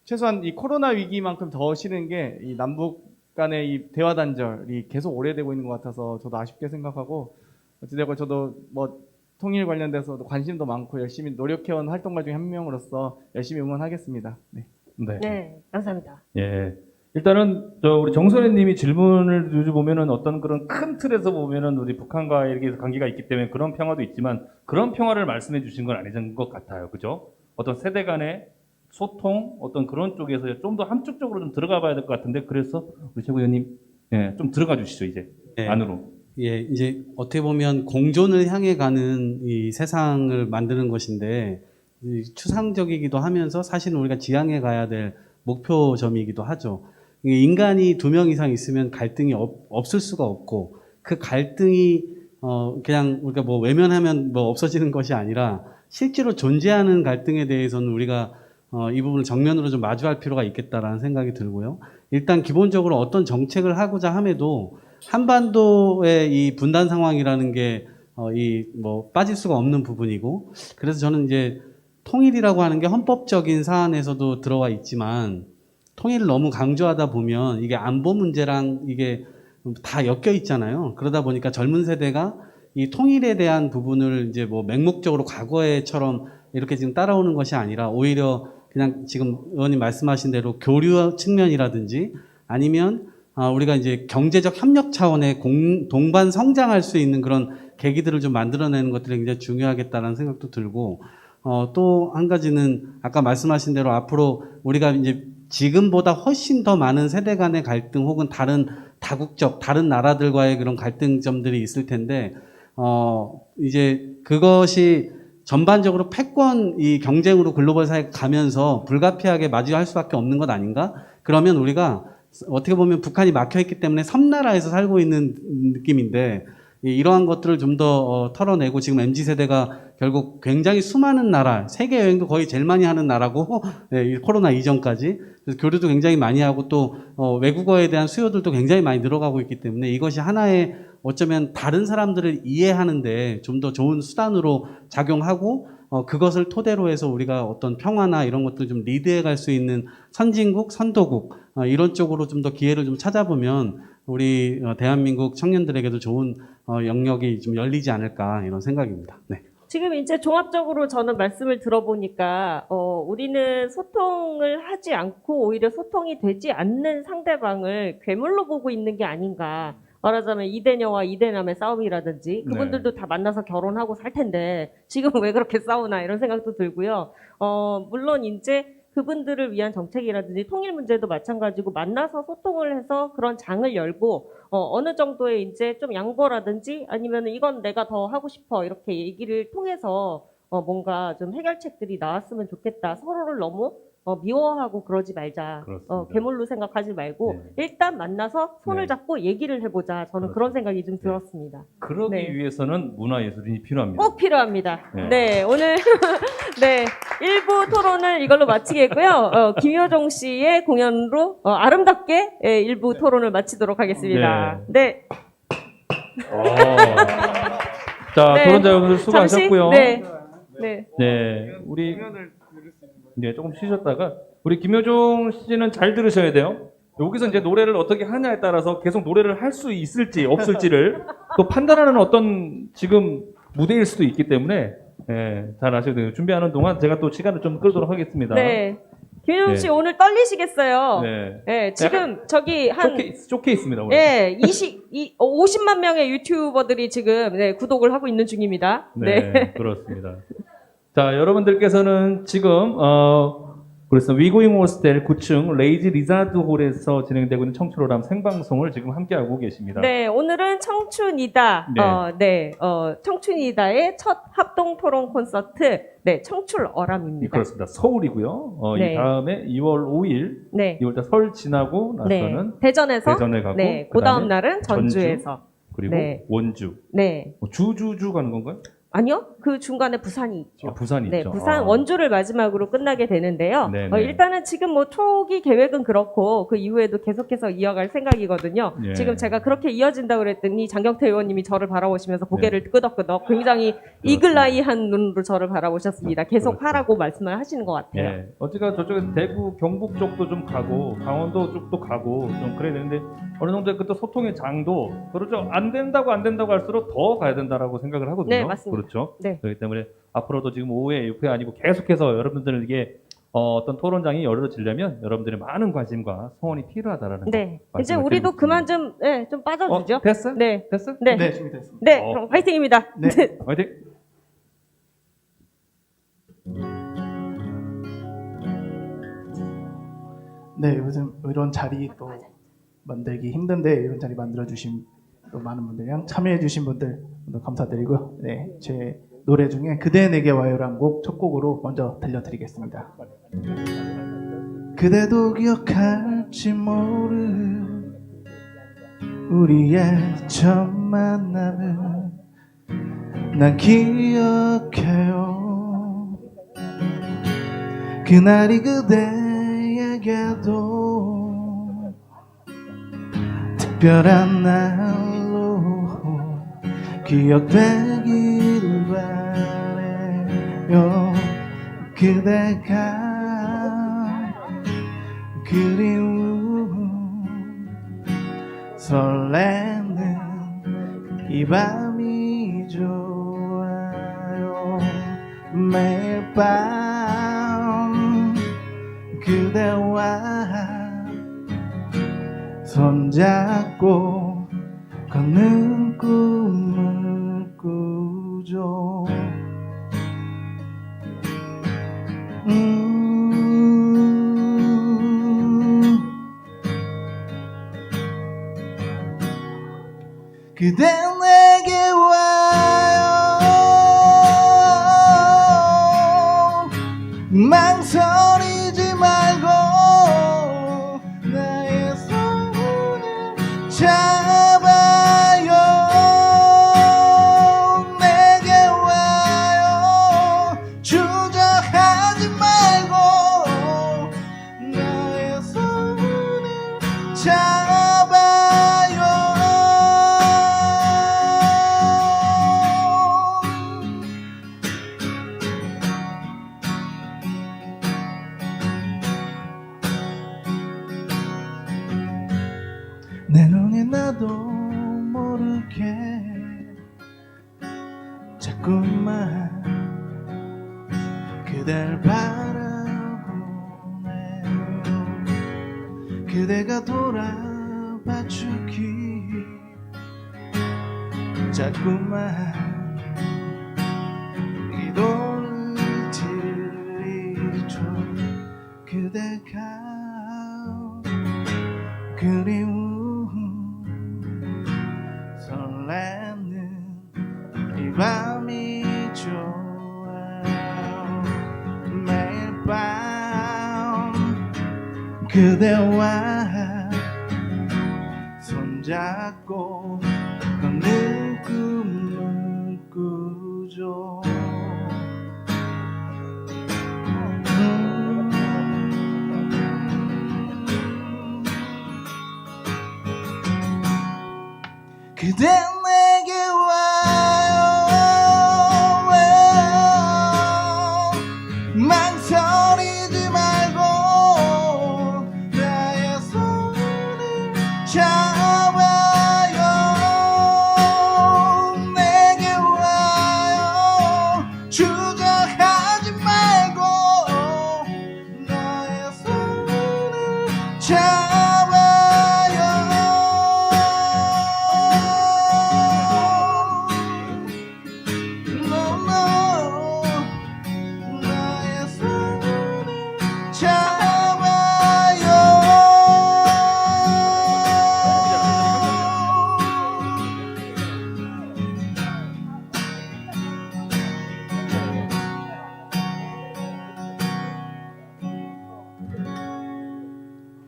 최소한 이 코로나 위기만큼 더 싫은 게 이 남북 간의 이 대화 단절이 계속 오래되고 있는 것 같아서 저도 아쉽게 생각하고 어찌되건 저도 뭐 통일 관련돼서도 관심도 많고 열심히 노력해온 활동가 중에 한 명으로서 열심히 응원하겠습니다. 네. 네. 네, 감사합니다. 예. 일단은 우리 정선혜님이 질문을 요즘 보면은 어떤 그런 큰 틀에서 보면은 우리 북한과 이렇게 관계가 있기 때문에 그런 평화도 있지만 그런 평화를 말씀해 주신 건 아닌 것 같아요. 그죠? 어떤 세대 간의 소통, 어떤 그런 쪽에서 좀 더 함축적으로 좀 들어가 봐야 될 것 같은데 그래서 우리 최고 위원님, 예, 좀 들어가 주시죠, 이제. 네. 안으로. 예, 이제 어떻게 보면 공존을 향해 가는 이 세상을 만드는 것인데 추상적이기도 하면서 사실은 우리가 지향해 가야 될 목표점이기도 하죠. 인간이 2명 이상 있으면 갈등이 없을 수가 없고 그 갈등이 그냥 우리가 뭐 외면하면 뭐 없어지는 것이 아니라 실제로 존재하는 갈등에 대해서는 우리가 이 부분을 정면으로 좀 마주할 필요가 있겠다라는 생각이 들고요. 일단 기본적으로 어떤 정책을 하고자 함에도 한반도의 이 분단 상황이라는 게 뭐 빠질 수가 없는 부분이고, 그래서 저는 이제 통일이라고 하는 게 헌법적인 사안에서도 들어와 있지만 통일을 너무 강조하다 보면 이게 안보 문제랑 이게 다 엮여 있잖아요. 그러다 보니까 젊은 세대가 이 통일에 대한 부분을 이제 뭐 맹목적으로 과거에처럼 이렇게 지금 따라오는 것이 아니라 오히려 그냥 지금 의원님 말씀하신 대로 교류 측면이라든지 아니면 우리가 이제 경제적 협력 차원의 동반 성장할 수 있는 그런 계기들을 좀 만들어내는 것들이 굉장히 중요하겠다는 생각도 들고, 또 한 가지는 아까 말씀하신 대로 앞으로 우리가 이제 지금보다 훨씬 더 많은 세대 간의 갈등 혹은 다른 다국적, 다른 나라들과의 그런 갈등점들이 있을 텐데, 이제 그것이 전반적으로 패권 이 경쟁으로 글로벌 사회에 가면서 불가피하게 마주할 수밖에 없는 것 아닌가? 그러면 우리가 어떻게 보면 북한이 막혀있기 때문에 섬나라에서 살고 있는 느낌인데 이러한 것들을 좀 더 털어내고 지금 MZ세대가 결국 굉장히 수많은 나라, 세계 여행도 거의 제일 많이 하는 나라고 이 코로나 이전까지 그래서 교류도 굉장히 많이 하고 또 외국어에 대한 수요들도 굉장히 많이 늘어가고 있기 때문에 이것이 하나의 어쩌면 다른 사람들을 이해하는데 좀 더 좋은 수단으로 작용하고 그것을 토대로 해서 우리가 어떤 평화나 이런 것들 좀 리드해 갈 수 있는 선진국, 선도국 이런 쪽으로 좀 더 기회를 좀 찾아보면 우리 대한민국 청년들에게도 좋은 영역이 좀 열리지 않을까 이런 생각입니다. 네. 지금 이제 종합적으로 저는 말씀을 들어보니까 우리는 소통을 하지 않고 오히려 소통이 되지 않는 상대방을 괴물로 보고 있는 게 아닌가. 말하자면 이대녀와 이대남의 싸움이라든지 그분들도 다 만나서 결혼하고 살 텐데 지금 왜 그렇게 싸우나 이런 생각도 들고요. 물론 이제 그분들을 위한 정책이라든지 통일 문제도 마찬가지고 만나서 소통을 해서 그런 장을 열고 어느 정도의 이제 좀 양보라든지 아니면 이건 내가 더 하고 싶어 이렇게 얘기를 통해서 뭔가 좀 해결책들이 나왔으면 좋겠다. 서로를 너무 미워하고 그러지 말자. 그렇습니다. 괴물로 생각하지 말고 네. 일단 만나서 손을 네. 잡고 얘기를 해보자. 저는 그렇습니다. 그런 생각이 좀 들었습니다. 그러기 네. 위해서는 문화예술인이 필요합니다. 꼭 필요합니다. 네. 네, 오늘 네 1부 토론을 이걸로 마치겠고요. 김효정 씨의 공연으로 아름답게 1부 토론을 마치도록 하겠습니다. 네. 자, 네. 토론자 여러분들 수고하셨고요. 네. 네. 네, 우리 조금 쉬셨다가 우리 김효종 씨는 잘 들으셔야 돼요. 여기서 이제 노래를 어떻게 하냐에 따라서 계속 노래를 할 수 있을지 없을지를 또 판단하는 어떤 지금 무대일 수도 있기 때문에 잘 아셔야 돼요. 준비하는 동안 제가 또 시간을 좀 끌도록 하겠습니다. 네. 김효정 씨 네. 오늘 떨리시겠어요. 네. 네, 지금 저기 한 쇼케이스입니다. 오늘. 예, 50만 명의 유튜버들이 지금 구독을 하고 있는 중입니다. 네, 그렇습니다. 자, 여러분들께서는 지금 그래서 위고잉 호스텔 9층 레이지 리자드 홀에서 진행되고 있는 청춘오람 생방송을 지금 함께하고 계십니다. 네, 오늘은 청춘이다. 네. 청춘이다의 첫 합동 토론 콘서트, 청출어람입니다. 그렇습니다. 서울이고요. 네. 이 다음에 2월 5일, 네, 2월달 설 지나고 나서는 대전에서, 대전에 가고, 그 다음 날은 전주에서, 그리고 네. 원주, 네, 주주 가는 건가요? 아니요, 그 중간에 부산이 있죠. 부산이 네, 있죠. 부산 원주를 마지막으로 끝나게 되는데요. 네네. 일단은 지금 뭐 초기 계획은 그렇고 그 이후에도 계속해서 이어갈 생각이거든요. 예. 지금 제가 그렇게 이어진다고 그랬더니 장경태 의원님이 저를 바라보시면서 고개를 끄덕끄덕 굉장히 이글라이한 눈으로 저를 바라보셨습니다. 계속 그렇죠. 하라고 말씀을 하시는 것 같아요. 예. 어쨌든 저쪽에 대구, 경북 쪽도 좀 가고 강원도 쪽도 가고 좀 그래야 되는데 어느 정도의 그 또 소통의 장도 그렇죠. 안 된다고 할수록 더 가야 된다라고 생각을 하거든요. 네, 맞습니다. 그렇죠. 네. 그렇기 때문에 앞으로도 지금 5회, 6회 아니고 계속해서 여러분들에게 어떤 토론장이 열어지려면 여러분들의 많은 관심과 소원이 필요하다라는 네. 거 이제 말씀을 우리도 드리고 그만 있습니다. 좀 빠져주죠. 됐어요? 네. 됐어? 네. 네, 준비됐습니다. 네. 그럼 화이팅입니다. 네. 화이팅! 네, 요즘 이런 자리 또 만들기 힘든데 이런 자리 만들어주신 또 많은 분들이랑 참여해주신 분들 모두 감사드리고요. 네, 제 노래 중에 그대 내게 와요란 곡 첫 곡으로 먼저 들려드리겠습니다. 그대도 기억할지 모르는 우리의 첫 만남을 난 기억해요. 그날이 그대에게도 특별한 날로 기억되길 바래요. 그대가 그리운 설레는 이 밤이 좋아요. 매일 밤 그대와 손잡고 걷는 꿈을 꾸죠. 그대 내게 와 잡아요 내게 와요 주저하지 말고 나의 손을 잡아요 내 눈이 나도 모르게 자꾸만 그댈 바라보네요 그대가 돌아봐 주기 자꾸만 기도를 드리죠 그대가 그리운 설레는 이 밤이 좋아요 매일 밤 그대와 손잡고 걷는 꿈을 꾸죠 그대 내게 와요 망설이지 말고 나의 손을 잡아요 내게 와요 주저하지 말고 나의 손을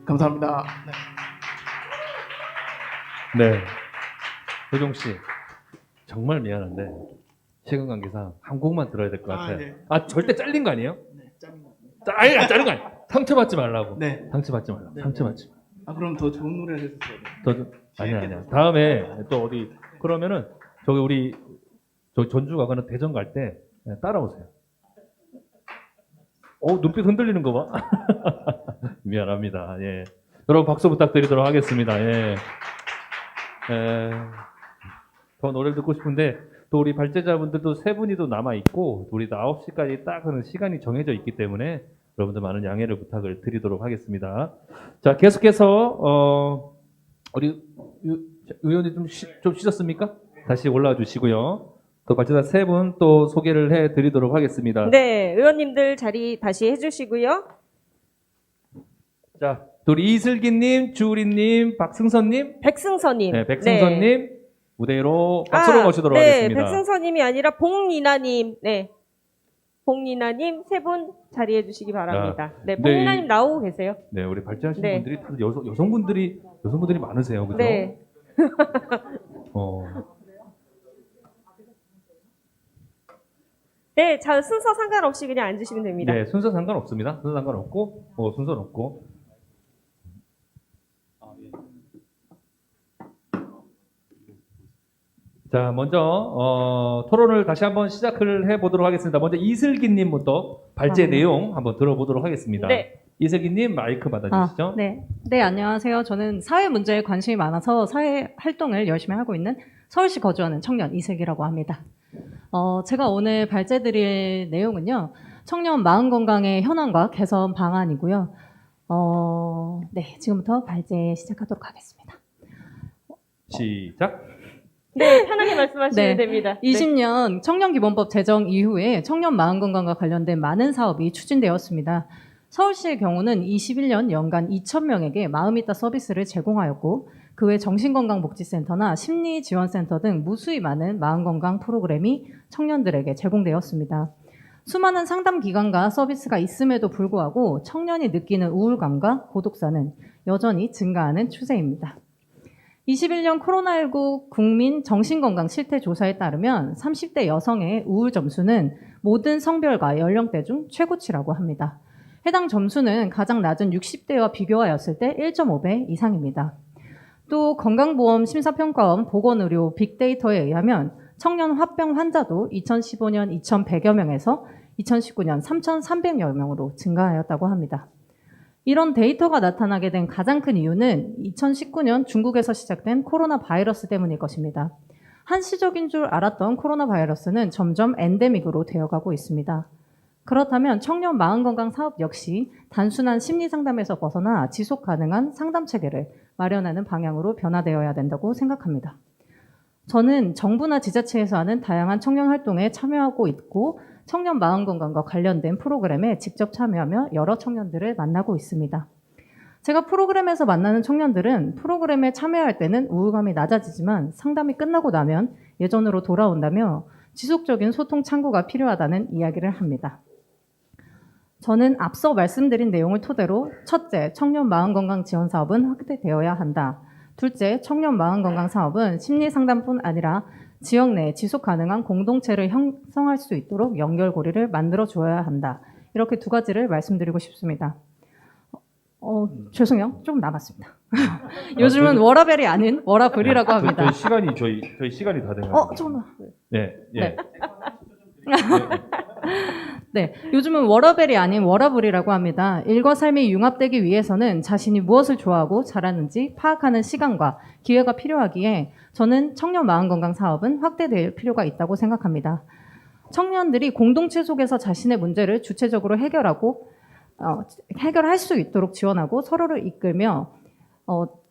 감사합니다. 네. 효종 씨, 정말 미안한데 시간 관계상 한 곡만 들어야 될 것 같아요. 네. 절대 잘린 거 아니에요? 네, 짱인 것 같아요. 아니, 안 자른 거 아니에요. 상처받지 말라고. 네. 상처받지 말라고. 네. 상처받지 마. 아 그럼 더 좋은 노래를 해주세요. 아니야. 다음에 또 어디 그러면은 저기 우리 저 전주 가거나 대전 갈 때 따라오세요. 눈빛 흔들리는 거 봐. 미안합니다. 예. 여러분 박수 부탁드리도록 하겠습니다. 예. 더 노래를 듣고 싶은데 또 우리 발제자분들도 세 분이 또 남아 있고 우리 9시까지 딱 하는 시간이 정해져 있기 때문에 여러분들 많은 양해를 부탁을 드리도록 하겠습니다. 자, 계속해서 우리 의원님 좀 쉬셨습니까? 다시 올라와 주시고요. 또 발제자 세 분 또 소개를 해 드리도록 하겠습니다. 네, 의원님들 자리 다시 해주시고요. 자, 또 우리 이슬기님, 주우리님, 박승선님, 백승선님. 네, 백승선님 무대로 박수로 모시도록 네, 하겠습니다. 백승선님이 아니라 봉리나님. 네, 봉리나님 세 분 자리해 주시기 바랍니다. 네, 네, 봉리나님 나오고 계세요. 네, 우리 발제하시는 네. 분들이 다들 여성분들이 많으세요, 그죠? 네. 네, 자, 순서 상관없이 그냥 앉으시면 됩니다. 네, 순서 상관없습니다. 순서 상관없고, 순서는 없고. 자, 먼저 토론을 다시 한번 시작을 해보도록 하겠습니다. 먼저 이슬기님부터 발제 내용 한번 들어보도록 하겠습니다. 네. 이슬기님 마이크 받아주시죠. 네. 네, 안녕하세요. 저는 사회 문제에 관심이 많아서 사회 활동을 열심히 하고 있는 서울시 거주하는 청년 이슬기라고 합니다. 제가 오늘 발제드릴 내용은요, 청년 마음 건강의 현황과 개선 방안이고요. 네, 지금부터 발제 시작하도록 하겠습니다. 시작. 네, 편하게 말씀하시면 네. 됩니다. 20년 청년기본법 제정 이후에 청년 마음 건강과 관련된 많은 사업이 추진되었습니다. 서울시의 경우는 21년 연간 2,000명에게 마음이따 서비스를 제공하였고 그 외 정신건강복지센터나 심리지원센터 등 무수히 많은 마음건강 프로그램이 청년들에게 제공되었습니다. 수많은 상담기관과 서비스가 있음에도 불구하고 청년이 느끼는 우울감과 고독사는 여전히 증가하는 추세입니다. 21년 코로나19 국민 정신건강 실태 조사에 따르면 30대 여성의 우울 점수는 모든 성별과 연령대 중 최고치라고 합니다. 해당 점수는 가장 낮은 60대와 비교하였을 때 1.5배 이상입니다. 또 건강보험 심사평가원 보건의료 빅데이터에 의하면 청년 화병 환자도 2015년 2,100여 명에서 2019년 3,300여 명으로 증가하였다고 합니다. 이런 데이터가 나타나게 된 가장 큰 이유는 2019년 중국에서 시작된 코로나 바이러스 때문일 것입니다. 한시적인 줄 알았던 코로나 바이러스는 점점 엔데믹으로 되어가고 있습니다. 그렇다면 청년 마음건강 사업 역시 단순한 심리 상담에서 벗어나 지속 가능한 상담 체계를 마련하는 방향으로 변화되어야 된다고 생각합니다. 저는 정부나 지자체에서 하는 다양한 청년 활동에 참여하고 있고 청년 마음건강과 관련된 프로그램에 직접 참여하며 여러 청년들을 만나고 있습니다. 제가 프로그램에서 만나는 청년들은 프로그램에 참여할 때는 우울감이 낮아지지만 상담이 끝나고 나면 예전으로 돌아온다며 지속적인 소통 창구가 필요하다는 이야기를 합니다. 저는 앞서 말씀드린 내용을 토대로 첫째, 청년 마음건강 지원 사업은 확대되어야 한다. 둘째, 청년 마음건강 사업은 심리상담뿐 아니라 지역 내 지속 가능한 공동체를 형성할 수 있도록 연결고리를 만들어 주어야 한다. 이렇게 두 가지를 말씀드리고 싶습니다. 죄송해요. 조금 남았습니다. 요즘은 워라벨이 아닌 워라블이라고 합니다. 저희 시간이 다 돼가지고. 조금. 네, 예. 네, 요즘은 워라벨이 아닌 워라블이라고 합니다. 일과 삶이 융합되기 위해서는 자신이 무엇을 좋아하고 잘하는지 파악하는 시간과 기회가 필요하기에 저는 청년 마음건강 사업은 확대될 필요가 있다고 생각합니다. 청년들이 공동체 속에서 자신의 문제를 주체적으로 해결할 수 있도록 지원하고 서로를 이끌며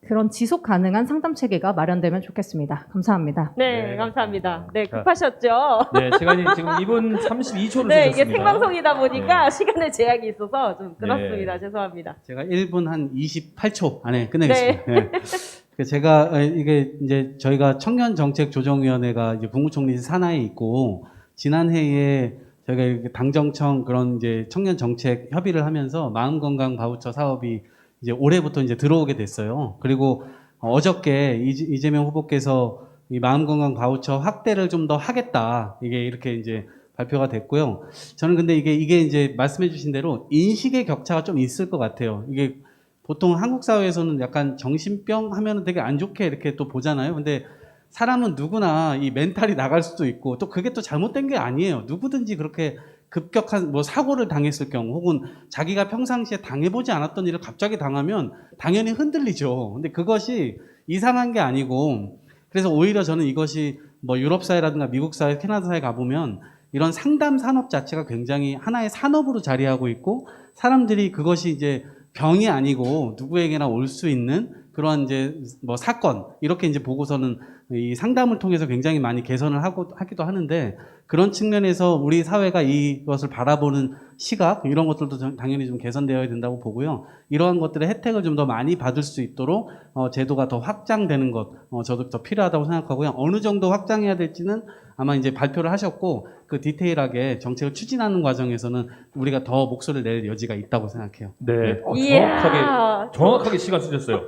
그런 지속 가능한 상담 체계가 마련되면 좋겠습니다. 감사합니다. 네, 네, 감사합니다. 네, 자, 급하셨죠? 네, 시간이 지금 2분 32초를 네, 쓰셨습니다. 이게 생방송이다 보니까 네. 시간의 제약이 있어서 좀 끊었습니다. 죄송합니다. 제가 1분 한 28초 안에 끝내겠습니다. 네. 제가 이게 이제 저희가 청년정책조정위원회가 이제 국무총리 산하에 있고 지난 해에 저희가 이렇게 당정청 그런 이제 청년정책 협의를 하면서 마음건강 바우처 사업이 이제 올해부터 이제 들어오게 됐어요. 그리고 어저께 이재명 후보께서 이 마음건강 바우처 확대를 좀 더 하겠다. 이게 이렇게 이제 발표가 됐고요. 저는 근데 이게 이제 말씀해 주신 대로 인식의 격차가 좀 있을 것 같아요. 이게 보통 한국 사회에서는 약간 정신병 하면은 되게 안 좋게 이렇게 또 보잖아요. 근데 사람은 누구나 이 멘탈이 나갈 수도 있고 또 그게 또 잘못된 게 아니에요. 누구든지 그렇게 급격한 뭐 사고를 당했을 경우 혹은 자기가 평상시에 당해보지 않았던 일을 갑자기 당하면 당연히 흔들리죠. 근데 그것이 이상한 게 아니고 그래서 오히려 저는 이것이 뭐 유럽 사회라든가 미국 사회, 캐나다 사회 가보면 이런 상담 산업 자체가 굉장히 하나의 산업으로 자리하고 있고 사람들이 그것이 이제 병이 아니고 누구에게나 올 수 있는 그러한 이제 뭐 사건 이렇게 이제 보고서는 이 상담을 통해서 굉장히 많이 개선을 하기도 하는데 그런 측면에서 우리 사회가 이것을 바라보는 시각 이런 것들도 당연히 좀 개선되어야 된다고 보고요. 이러한 것들의 혜택을 좀 더 많이 받을 수 있도록 제도가 더 확장되는 것 저도 더 필요하다고 생각하고요. 어느 정도 확장해야 될지는 아마 이제 발표를 하셨고 그 디테일하게 정책을 추진하는 과정에서는 우리가 더 목소리를 낼 여지가 있다고 생각해요. 네, 이야. 정확하게 시간 쓰셨어요.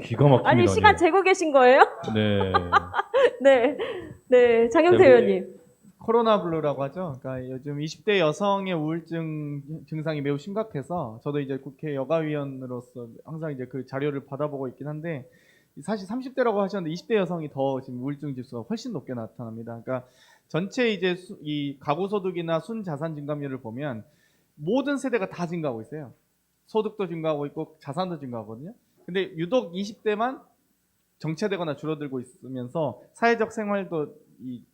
기가 막힙니다. 아니, 시간 네. 재고 계신 거예요? 네. 네. 네, 장영태 네, 의원님. 코로나 블루라고 하죠. 그러니까 요즘 20대 여성의 우울증 증상이 매우 심각해서 저도 이제 국회 여가위원으로서 항상 이제 그 자료를 받아보고 있긴 한데 사실 30대라고 하셨는데 20대 여성이 더 지금 우울증 지수가 훨씬 높게 나타납니다. 그러니까 전체 이제 이 가구 소득이나 순자산 증감률을 보면 모든 세대가 다 증가하고 있어요. 소득도 증가하고 있고 자산도 증가하거든요. 근데 유독 20대만 정체되거나 줄어들고 있으면서 사회적 생활도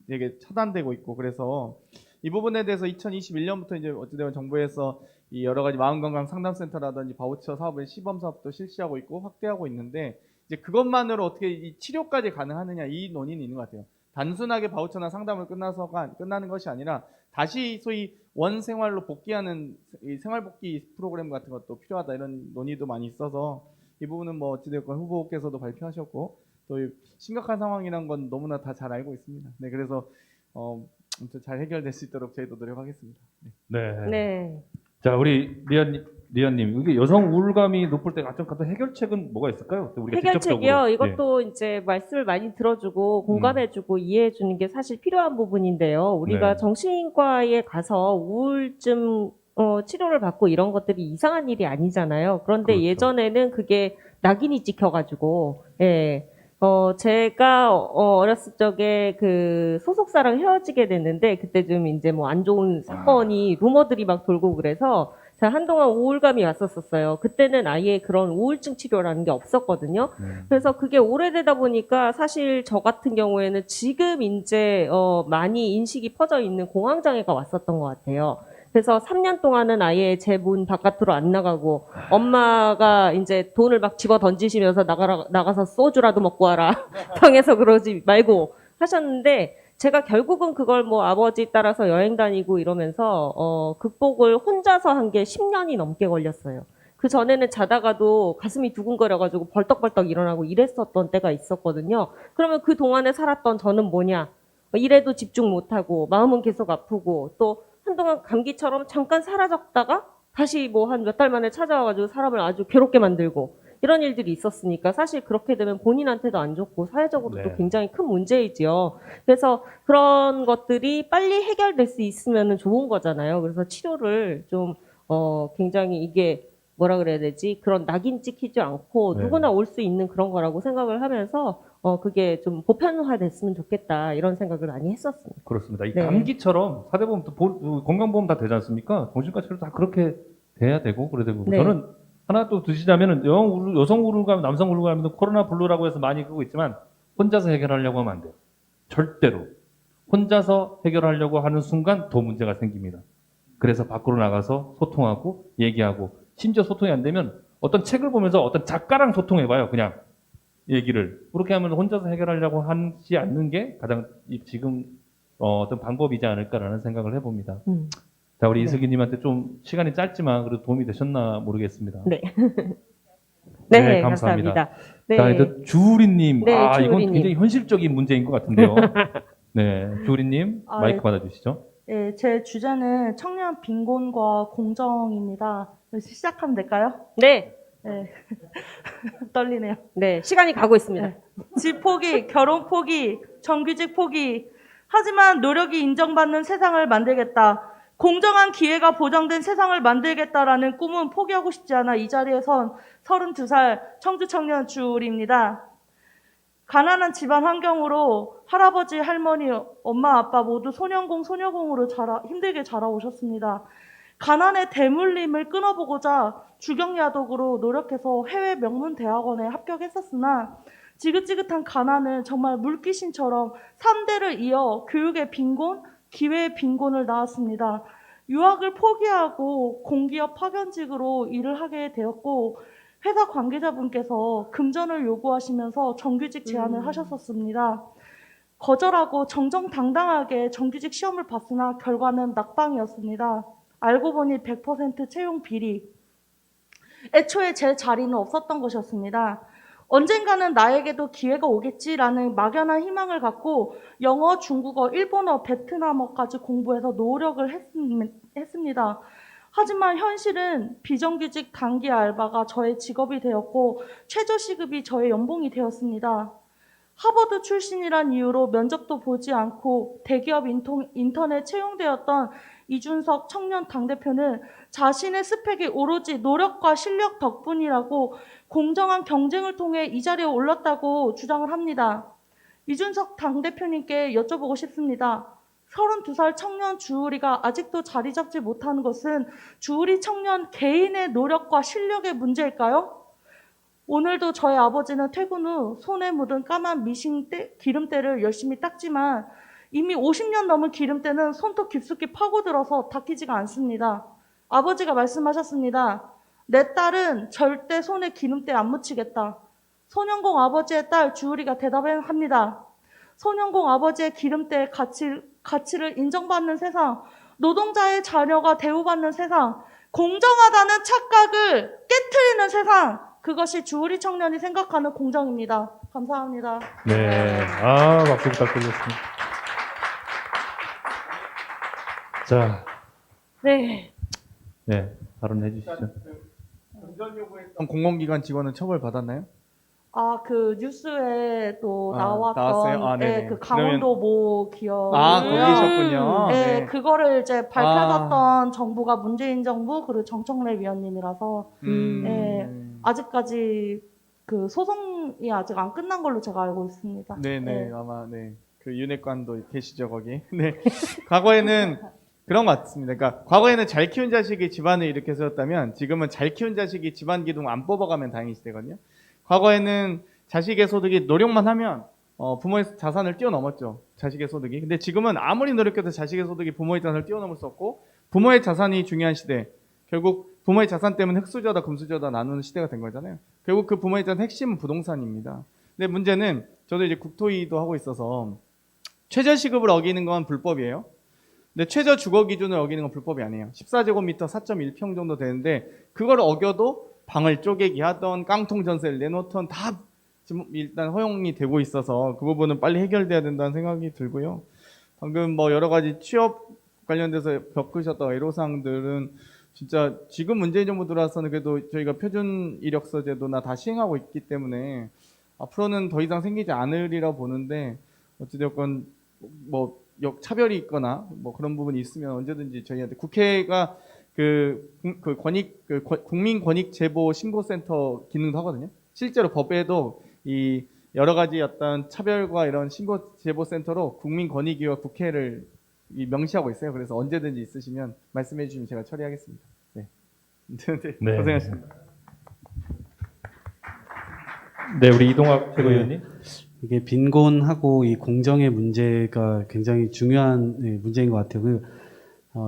되게 차단되고 있고 그래서 이 부분에 대해서 2021년부터 이제 어찌되면 정부에서 이 여러 가지 마음건강 상담센터라든지 바우처 사업을 시범 사업도 실시하고 있고 확대하고 있는데 이제 그것만으로 어떻게 이 치료까지 가능하느냐 이 논의는 있는 것 같아요. 단순하게 바우처나 상담을 끝나는 것이 아니라 다시 소위 원 생활로 복귀하는 이 생활복귀 프로그램 같은 것도 필요하다 이런 논의도 많이 있어서 이 부분은 뭐 어찌됐건 후보께서도 발표하셨고 또 심각한 상황이란 건 너무나 다 잘 알고 있습니다. 네, 그래서 아무튼 잘 해결될 수 있도록 저희도 노력하겠습니다. 네. 네. 네. 자, 우리 리언님 리안님, 이게 여성 우울감이 높을 때 같은 해결책은 뭐가 있을까요? 우리가 해결책이요. 직접적으로. 이것도 이제 말씀을 많이 들어주고 공감해주고 이해해주는 게 사실 필요한 부분인데요. 우리가 네. 정신과에 가서 우울증 치료를 받고 이런 것들이 이상한 일이 아니잖아요. 그런데 그렇죠. 예전에는 그게 낙인이 찍혀가지고, 예. 제가 어렸을 적에 그 소속사랑 헤어지게 됐는데 그때 좀 이제 뭐 안 좋은 사건이 루머들이 막 돌고 그래서 제가 한동안 우울감이 왔었어요. 그때는 아예 그런 우울증 치료라는 게 없었거든요. 그래서 그게 오래되다 보니까 사실 저 같은 경우에는 지금 이제 많이 인식이 퍼져 있는 공황장애가 왔었던 것 같아요. 그래서 3년 동안은 아예 제 문 바깥으로 안 나가고 엄마가 이제 돈을 막 집어 던지시면서 나가서 소주라도 먹고 와라. 방에서 그러지 말고 하셨는데 제가 결국은 그걸 뭐 아버지 따라서 여행 다니고 이러면서 극복을 혼자서 한 게 10년이 넘게 걸렸어요. 그 전에는 자다가도 가슴이 두근거려가지고 벌떡벌떡 일어나고 이랬었던 때가 있었거든요. 그러면 그 동안에 살았던 저는 뭐냐? 일에도 집중 못하고 마음은 계속 아프고 또 한동안 감기처럼 잠깐 사라졌다가 다시 뭐 한 몇 달 만에 찾아와가지고 사람을 아주 괴롭게 만들고 이런 일들이 있었으니까 사실 그렇게 되면 본인한테도 안 좋고 사회적으로도 네. 굉장히 큰 문제이지요. 그래서 그런 것들이 빨리 해결될 수 있으면 좋은 거잖아요. 그래서 치료를 좀 굉장히 이게 뭐라 그래야 되지? 그런 낙인 찍히지 않고 네. 누구나 올 수 있는 그런 거라고 생각을 하면서 그게 좀 보편화됐으면 좋겠다 이런 생각을 많이 했었습니다. 그렇습니다. 이 네. 감기처럼 사대보험, 건강보험 다 되지 않습니까? 정신과 치료 다 그렇게 돼야 되고 그래야 되고. 네. 저는 하나 또 드시자면은 여성 우울감, 남성 우울감도 코로나 블루라고 해서 많이 그러고 있지만 혼자서 해결하려고 하면 안 돼요. 절대로. 혼자서 해결하려고 하는 순간 더 문제가 생깁니다. 그래서 밖으로 나가서 소통하고 얘기하고 심지어 소통이 안 되면 어떤 책을 보면서 어떤 작가랑 소통해봐요. 그냥 얘기를. 그렇게 하면 혼자서 해결하려고 하지 않는 게 가장 지금 어떤 방법이지 않을까라는 생각을 해봅니다. 자, 우리 네. 이슬기님한테 좀 시간이 짧지만 그래도 도움이 되셨나 모르겠습니다. 네. 네, 네, 감사합니다. 감사합니다. 네. 자, 이제 주우리님. 네, 이건 주우리님. 굉장히 현실적인 문제인 것 같은데요. 네, 주우리님 마이크 네. 받아주시죠. 네, 제 주제는 청년 빈곤과 공정입니다. 시작하면 될까요? 네. 네. 떨리네요. 네, 시간이 가고 있습니다. 네. 집 포기, 결혼 포기, 정규직 포기. 하지만 노력이 인정받는 세상을 만들겠다. 공정한 기회가 보장된 세상을 만들겠다라는 꿈은 포기하고 싶지 않아 이 자리에 선 32살 청주 청년 주울입니다. 가난한 집안 환경으로 할아버지, 할머니, 엄마, 아빠 모두 소년공, 소녀공으로 힘들게 자라오셨습니다. 가난의 대물림을 끊어보고자 주경야독으로 노력해서 해외 명문 대학원에 합격했었으나 지긋지긋한 가난은 정말 물귀신처럼 3대를 이어 교육의 빈곤, 기회의 빈곤을 낳았습니다. 유학을 포기하고 공기업 파견직으로 일을 하게 되었고 회사 관계자분께서 금전을 요구하시면서 정규직 제안을 하셨었습니다. 거절하고 정정당당하게 정규직 시험을 봤으나 결과는 낙방이었습니다. 알고 보니 100% 채용 비리. 애초에 제 자리는 없었던 것이었습니다. 언젠가는 나에게도 기회가 오겠지라는 막연한 희망을 갖고 영어, 중국어, 일본어, 베트남어까지 공부해서 노력을 했습니다. 하지만 현실은 비정규직 단기 알바가 저의 직업이 되었고 최저시급이 저의 연봉이 되었습니다. 하버드 출신이란 이유로 면접도 보지 않고 대기업 인턴에 채용되었던 이준석 청년 당대표는 자신의 스펙이 오로지 노력과 실력 덕분이라고 공정한 경쟁을 통해 이 자리에 올랐다고 주장을 합니다. 이준석 당대표님께 여쭤보고 싶습니다. 32살 청년 주우리가 아직도 자리 잡지 못하는 것은 주우리 청년 개인의 노력과 실력의 문제일까요? 오늘도 저희 아버지는 퇴근 후 손에 묻은 까만 기름때를 열심히 닦지만 이미 50년 넘은 기름때는 손톱 깊숙이 파고들어서 닦이지가 않습니다. 아버지가 말씀하셨습니다. 내 딸은 절대 손에 기름때 안 묻히겠다. 소년공 아버지의 딸 주우리가 대답합니다. 소년공 아버지의 기름때의 가치를 인정받는 세상, 노동자의 자녀가 대우받는 세상, 공정하다는 착각을 깨트리는 세상, 그것이 주우리 청년이 생각하는 공정입니다. 감사합니다. 네, 박수 부탁드리겠습니다. 자, 네. 네, 발언해 주시죠. 운전 요구했던 공공기관 직원은 처벌 받았나요? 아, 그 뉴스에 또 나왔던 나왔어요? 아, 네, 네네. 그 강원도 모 기업 거기셨군요. 네, 네. 그거를 이제 밝혀졌던 정부가 문재인 정부 그리고 정청래 위원님이라서 네, 아직까지 그 소송이 아직 안 끝난 걸로 제가 알고 있습니다. 네네, 아마, 네. 그 윤핵관도 계시죠, 거기. 네. 과거에는 그런 것 같습니다. 그러니까, 과거에는 잘 키운 자식이 집안을 이렇게 세웠다면, 지금은 잘 키운 자식이 집안 기둥 안 뽑아가면 다행이 되거든요. 과거에는 자식의 소득이 노력만 하면, 부모의 자산을 뛰어넘었죠. 자식의 소득이. 근데 지금은 아무리 노력해도 자식의 소득이 부모의 자산을 뛰어넘을 수 없고, 부모의 자산이 중요한 시대. 결국, 부모의 자산 때문에 흙수저다 금수저다 나누는 시대가 된 거잖아요. 결국 그 부모의 자산 핵심은 부동산입니다. 근데 문제는 저도 이제 국토위도 하고 있어서 최저시급을 어기는 건 불법이에요. 근데 최저 주거 기준을 어기는 건 불법이 아니에요. 14제곱미터 4.1평 정도 되는데 그걸 어겨도 방을 쪼개기 하던 깡통 전세를 내놓던 다 지금 일단 허용이 되고 있어서 그 부분은 빨리 해결돼야 된다는 생각이 들고요. 방금 뭐 여러 가지 취업 관련돼서 겪으셨던 애로사항들은 진짜 지금 문재인 정부 들어와서는 그래도 저희가 표준 이력서 제도나 다 시행하고 있기 때문에 앞으로는 더 이상 생기지 않으리라 보는데 어찌되었건 뭐 차별이 있거나 뭐 그런 부분이 있으면 언제든지 저희한테 국회가 국민권익제보 신고센터 기능도 하거든요. 실제로 법에도 이 여러 가지 어떤 차별과 이런 신고제보센터로 국민권익위와 국회를 명시하고 있어요. 그래서 언제든지 있으시면 말씀해 주시면 제가 처리하겠습니다. 네. 네. 고생하셨습니다. 네, 우리 이동학 최고위원님. 이게 빈곤하고 이 공정의 문제가 굉장히 중요한 문제인 것 같아요.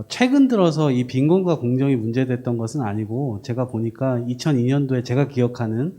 최근 들어서 이 빈곤과 공정이 문제됐던 것은 아니고 제가 보니까 2002년도에 제가 기억하는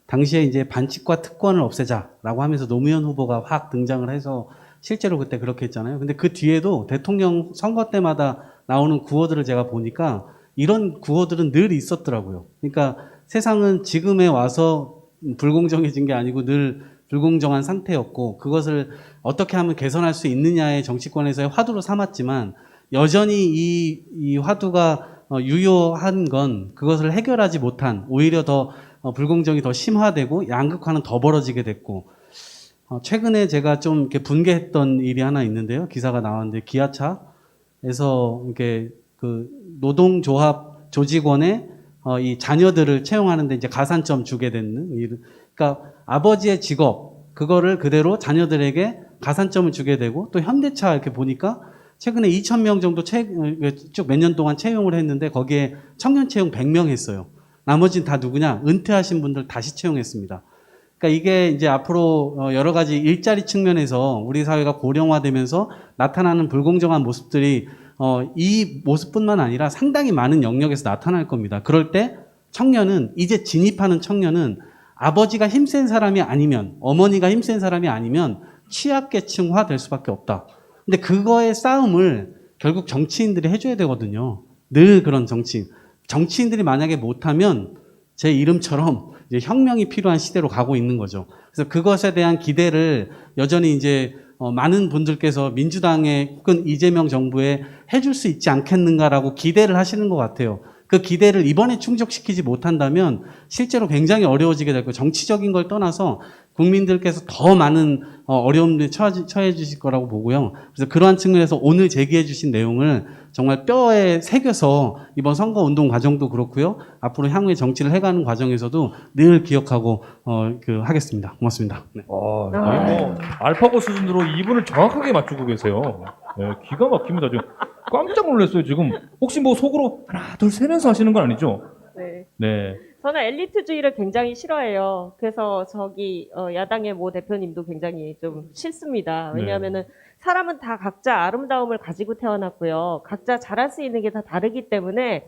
당시에 이제 반칙과 특권을 없애자라고 하면서 노무현 후보가 확 등장을 해서 실제로 그때 그렇게 했잖아요. 근데 그 뒤에도 대통령 선거 때마다 나오는 구호들을 제가 보니까 이런 구호들은 늘 있었더라고요. 그러니까 세상은 지금에 와서 불공정해진 게 아니고 늘 불공정한 상태였고 그것을 어떻게 하면 개선할 수 있느냐의 정치권에서의 화두로 삼았지만 여전히 이 화두가 유효한 건 그것을 해결하지 못한 오히려 더 불공정이 더 심화되고 양극화는 더 벌어지게 됐고 최근에 제가 좀 이렇게 분개했던 일이 하나 있는데요. 기사가 나왔는데 기아차에서 이렇게 그 노동조합 조직원의 이 자녀들을 채용하는데 이제 가산점 주게 되는 일. 그러니까 아버지의 직업 그거를 그대로 자녀들에게 가산점을 주게 되고 또 현대차 이렇게 보니까 최근에 2,000명 정도 쭉 몇 년 동안 채용을 했는데 거기에 청년 채용 100명 했어요. 나머지는 다 누구냐? 은퇴하신 분들 다시 채용했습니다. 그러니까 이게 이제 앞으로 여러 가지 일자리 측면에서 우리 사회가 고령화되면서 나타나는 불공정한 모습들이 이 모습뿐만 아니라 상당히 많은 영역에서 나타날 겁니다. 그럴 때 청년은 이제 진입하는 청년은 아버지가 힘센 사람이 아니면 어머니가 힘센 사람이 아니면 취약계층화 될 수밖에 없다. 근데 그거의 싸움을 결국 정치인들이 해줘야 되거든요. 늘 그런 정치인들이 만약에 못하면 제 이름처럼 이제 혁명이 필요한 시대로 가고 있는 거죠. 그래서 그것에 대한 기대를 여전히 이제 많은 분들께서 민주당에 혹은 이재명 정부에 해줄 수 있지 않겠는가라고 기대를 하시는 것 같아요. 그 기대를 이번에 충족시키지 못한다면 실제로 굉장히 어려워지게 될 거예요. 정치적인 걸 떠나서 국민들께서 더 많은 어려움에 처해 주실 거라고 보고요. 그래서 그러한 측면에서 오늘 제기해 주신 내용을 정말 뼈에 새겨서 이번 선거운동 과정도 그렇고요. 앞으로 향후의 정치를 해가는 과정에서도 늘 기억하고 하겠습니다. 고맙습니다. 네. 거의 뭐 알파고 수준으로 이분을 정확하게 맞추고 계세요. 네, 기가 막힙니다. 지금 깜짝 놀랐어요. 지금 혹시 뭐 속으로 하나 둘 세면서 하시는 건 아니죠? 네. 네. 저는 엘리트주의를 굉장히 싫어해요. 그래서 야당의 모 대표님도 굉장히 좀 싫습니다. 왜냐하면은 사람은 다 각자 아름다움을 가지고 태어났고요. 각자 잘할 수 있는 게 다 다르기 때문에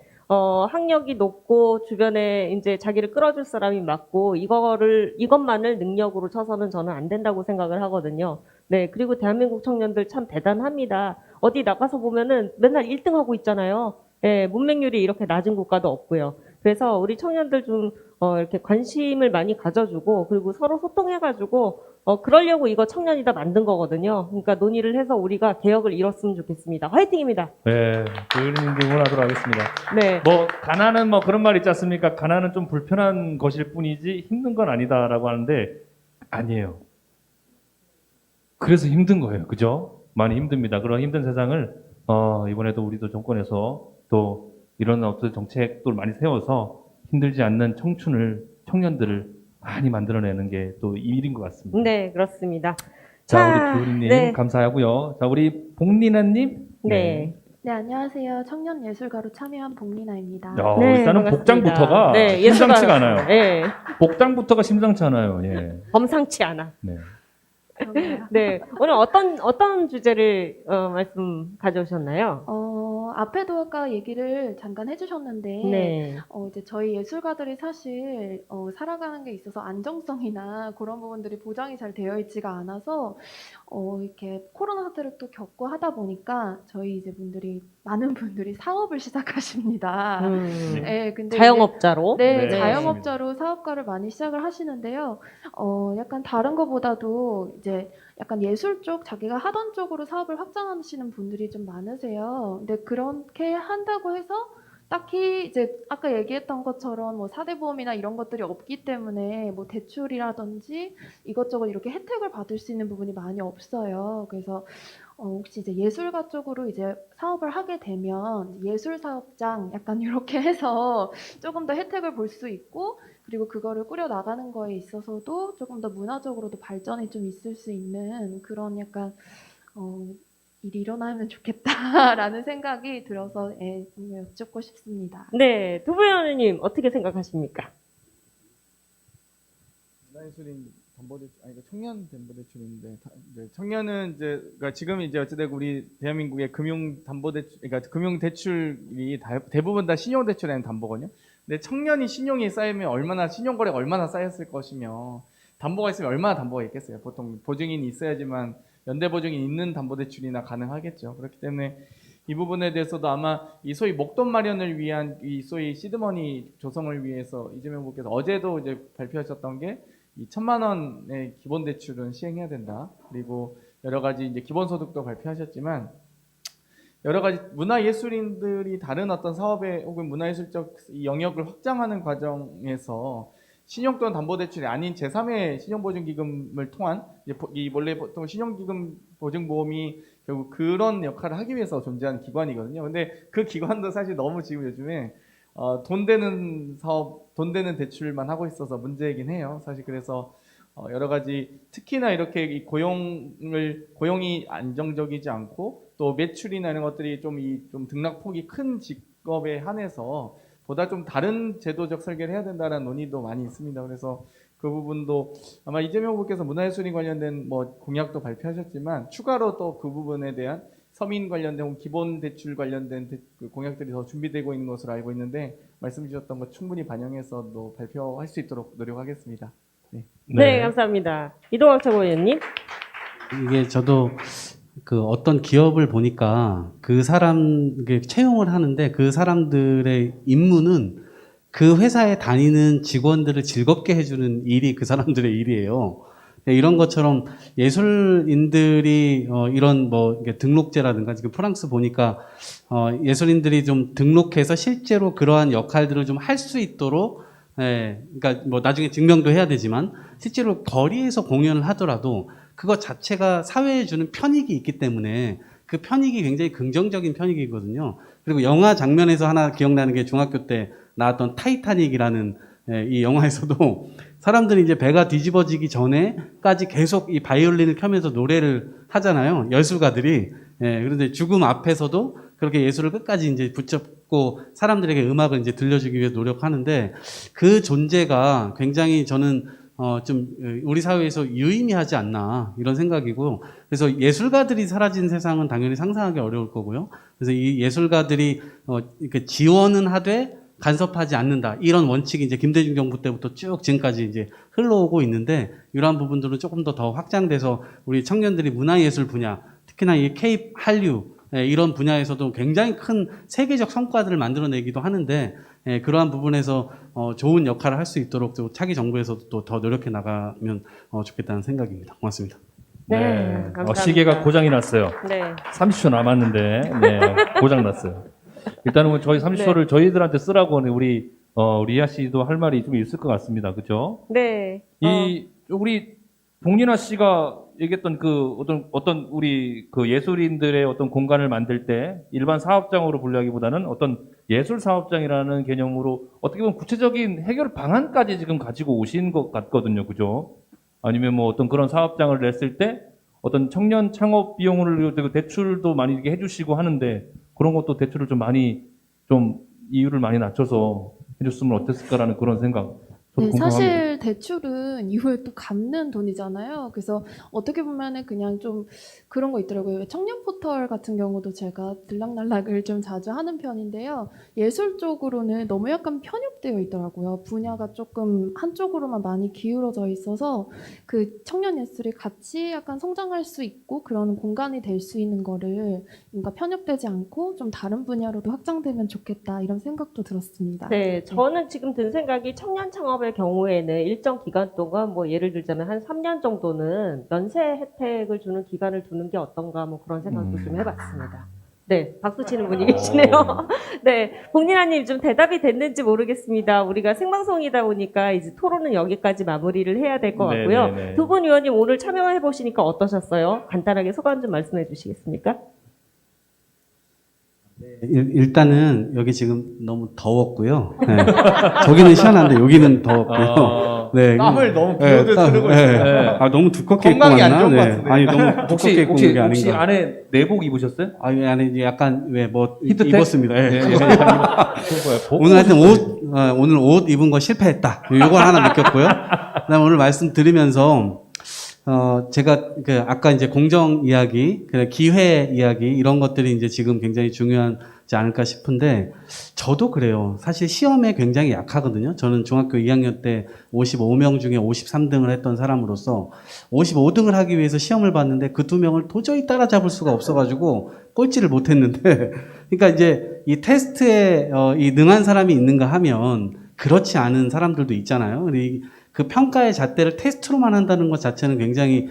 학력이 높고 주변에 이제 자기를 끌어줄 사람이 많고 이것만을 능력으로 쳐서는 저는 안 된다고 생각을 하거든요. 네, 그리고 대한민국 청년들 참 대단합니다. 어디 나가서 보면은 맨날 1등 하고 있잖아요. 네, 문맹률이 이렇게 낮은 국가도 없고요. 그래서 우리 청년들 좀 이렇게 관심을 많이 가져주고 그리고 서로 소통해가지고 그러려고 이거 청년이다 만든 거거든요. 그러니까 논의를 해서 우리가 개혁을 이뤘으면 좋겠습니다. 화이팅입니다. 네, 조혜린님도 응원하도록 하겠습니다. 네. 뭐 가난은 뭐 그런 말 있지 않습니까? 가난은 좀 불편한 것일 뿐이지 힘든 건 아니다라고 하는데 아니에요. 그래서 힘든 거예요, 그죠? 많이 힘듭니다. 그런 힘든 세상을 이번에도 우리도 정권에서 또 이런 어떤 정책들 많이 세워서 힘들지 않는 청년들을 많이 만들어내는 게 또 일인 것 같습니다. 네, 그렇습니다. 자, 우리 조혜린님 네. 감사하고요. 자, 우리 복리나님. 네. 네, 안녕하세요. 청년 예술가로 참여한 복리나입니다. 네, 일단은 반갑습니다. 복장부터가 네, 심상치가 예술가. 않아요. 네, 복장부터가 심상치 않아요. 예. 범상치 않아. 네. 그런가요? 네, 오늘 어떤 주제를 말씀 가져오셨나요? 앞에도 아까 얘기를 잠깐 해주셨는데, 네. 이제 저희 예술가들이 사실 살아가는 게 있어서 안정성이나 그런 부분들이 보장이 잘 되어 있지가 않아서 이렇게 코로나 사태를 또 겪고 하다 보니까 저희 이제 많은 분들이 사업을 시작하십니다. 네, 근데 자영업자로. 네, 네, 자영업자로 사업가를 많이 시작을 하시는데요. 약간 다른 것보다도 이제 약간 예술 쪽, 자기가 하던 쪽으로 사업을 확장하시는 분들이 좀 많으세요. 근데 그렇게 한다고 해서 딱히 이제 아까 얘기했던 것처럼 뭐 사대보험이나 이런 것들이 없기 때문에 뭐 대출이라든지 이것저것 이렇게 혜택을 받을 수 있는 부분이 많이 없어요. 그래서 혹시 이제 예술가 쪽으로 이제 사업을 하게 되면 예술 사업장 약간 이렇게 해서 조금 더 혜택을 볼 수 있고 그리고 그거를 꾸려 나가는 거에 있어서도 조금 더 문화적으로도 발전이 좀 있을 수 있는 그런 약간 일이 일어나면 좋겠다라는 생각이 들어서 여쭙고 싶습니다. 네, 두부 의원님 어떻게 생각하십니까? 문화예술인 청년 담보대출인데 청년은 이제 그러니까 지금 이제 어찌되고 우리 대한민국의 금융 담보대출 그러니까 금융 대출이 대부분 다 신용 대출에 대한 담보거든요. 근데 청년이 신용이 쌓이면 신용거래가 얼마나 쌓였을 것이며 담보가 있으면 얼마나 담보가 있겠어요. 보통 보증인이 있어야지만 연대 보증이 있는 담보대출이나 가능하겠죠. 그렇기 때문에 이 부분에 대해서도 아마 이 소위 목돈 마련을 위한 이 소위 시드머니 조성을 위해서 이재명 후보께서 어제도 이제 발표하셨던 게 이 1,000만 원의 기본 대출은 시행해야 된다. 그리고 여러 가지 이제 기본소득도 발표하셨지만 여러 가지 문화예술인들이 다른 어떤 사업에 혹은 문화예술적 이 영역을 확장하는 과정에서 신용 또는 담보대출이 아닌 제3의 신용보증기금을 통한 이 원래 보통 신용기금 보증보험이 결국 그런 역할을 하기 위해서 존재하는 기관이거든요. 근데 그 기관도 사실 너무 지금 요즘에 돈 되는 사업, 돈 되는 대출만 하고 있어서 문제이긴 해요. 사실 그래서 여러 가지 특히나 이렇게 이 고용이 안정적이지 않고 또 매출이나 이런 것들이 좀 등락폭이 큰 직업에 한해서 보다 좀 다른 제도적 설계를 해야 된다는 논의도 많이 있습니다. 그래서 그 부분도 아마 이재명 후보께서 문화예술인 관련된 뭐 공약도 발표하셨지만 추가로 또 그 부분에 대한 서민 관련된 기본 대출 관련된 그 공약들이 더 준비되고 있는 것으로 알고 있는데 말씀 주셨던 것 충분히 반영해서 또 발표할 수 있도록 노력하겠습니다. 네, 감사합니다. 이동학 최고위원님. 이게 저도 그 어떤 기업을 보니까 그 사람 채용을 하는데 그 사람들의 임무는 그 회사에 다니는 직원들을 즐겁게 해주는 일이 그 사람들의 일이에요. 이런 것처럼 예술인들이 이런 뭐 등록제라든가 지금 프랑스 보니까 예술인들이 좀 등록해서 실제로 그러한 역할들을 좀 할 수 있도록 그러니까 뭐 나중에 증명도 해야 되지만 실제로 거리에서 공연을 하더라도 그것 자체가 사회에 주는 편익이 있기 때문에 그 편익이 굉장히 긍정적인 편익이거든요. 그리고 영화 장면에서 하나 기억나는 게 중학교 때 나왔던 타이타닉이라는 이 영화에서도 사람들이 이제 배가 뒤집어지기 전에까지 계속 이 바이올린을 켜면서 노래를 하잖아요. 예술가들이. 그런데 죽음 앞에서도 그렇게 예술을 끝까지 이제 붙잡고 사람들에게 음악을 이제 들려주기 위해 노력하는데 그 존재가 굉장히 저는 좀 우리 사회에서 유의미하지 않나 이런 생각이고 그래서 예술가들이 사라진 세상은 당연히 상상하기 어려울 거고요. 그래서 이 예술가들이 이렇게 지원은 하되 간섭하지 않는다. 이런 원칙이 이제 김대중 정부 때부터 쭉 지금까지 이제 흘러오고 있는데 이러한 부분들은 조금 더 확장돼서 우리 청년들이 문화예술 분야, 특히나 이 K 한류 이런 분야에서도 굉장히 큰 세계적 성과들을 만들어내기도 하는데 그러한 부분에서 좋은 역할을 할 수 있도록 또 차기 정부에서도 또 더 노력해 나가면 좋겠다는 생각입니다. 고맙습니다. 네, 감사합니다. 시계가 고장이 났어요. 네. 30초 남았는데 고장 났어요. 일단은 뭐 저희 30초를 저희들한테 쓰라고 우리 리아 씨도 할 말이 좀 있을 것 같습니다. 그렇죠? 네. 우리 봉리나 씨가 얘기했던 그 어떤 우리 그 예술인들의 어떤 공간을 만들 때 일반 사업장으로 분류하기보다는 어떤 예술 사업장이라는 개념으로 어떻게 보면 구체적인 해결 방안까지 지금 가지고 오신 것 같거든요. 그죠? 아니면 뭐 어떤 그런 사업장을 냈을 때 어떤 청년 창업 비용을 대출도 많이 이렇게 해주시고 하는데 그런 것도 대출을 좀 많이 좀 이율을 많이 낮춰서 해줬으면 어땠을까라는 그런 생각. 저도 네, 궁금합니다. 사실 대출은 이후에 또 갚는 돈이잖아요. 그래서 어떻게 보면은 그냥 좀 그런 거 있더라고요. 청년 포털 같은 경우도 제가 들락날락을 좀 자주 하는 편인데요. 예술 쪽으로는 너무 약간 편협되어 있더라고요. 분야가 조금 한쪽으로만 많이 기울어져 있어서 그 청년 예술이 같이 약간 성장할 수 있고 그런 공간이 될 수 있는 거를 뭔가 편협되지 않고 좀 다른 분야로도 확장되면 좋겠다 이런 생각도 들었습니다. 네, 저는 지금 든 생각이 청년 창업의 경우에는 일정 기간 동안 뭐 예를 들자면 한 3년 정도는 연세 혜택을 주는 기간을 두는 게 어떤가 뭐 그런 생각도 좀 해봤습니다. 네, 박수 치는 분이 계시네요. 네, 봉리나님 좀 대답이 됐는지 모르겠습니다. 우리가 생방송이다 보니까 이제 토론은 여기까지 마무리를 해야 될 것 같고요. 네네네. 두 분 의원님 오늘 참여해 보시니까 어떠셨어요? 간단하게 소감 좀 말씀해 주시겠습니까? 일단은 여기 지금 너무 더웠고요. 네. 저기는 시원한데 여기는 더웠고요. 네. 땀을 너무 비오듯 흐르고 있어요. 너무 두껍게 입고 건강이 안 왔나? 좋은 것 네. 같은데. 아니 너무 두껍게 입고 온 게 혹시 아닌가. 안에 내복 입으셨어요? 아니 안에 약간 뭐 히트텍? 입었습니다. 예. 그거야. 오늘 하여튼 오늘 옷 입은 거 실패했다. 요걸 하나 느꼈고요. 그다음 오늘 말씀드리면서 제가 아까 이제 공정 이야기, 기회 이야기 이런 것들이 이제 지금 굉장히 중요하지 않을까 싶은데 저도 그래요. 사실 시험에 굉장히 약하거든요. 저는 중학교 2학년 때 55명 중에 53등을 했던 사람으로서 55등을 하기 위해서 시험을 봤는데 그 2명을 도저히 따라잡을 수가 없어가지고 꼴찌를 못했는데 그러니까 이제 이 테스트에 이 능한 사람이 있는가 하면 그렇지 않은 사람들도 있잖아요. 그 평가의 잣대를 테스트로만 한다는 것 자체는 굉장히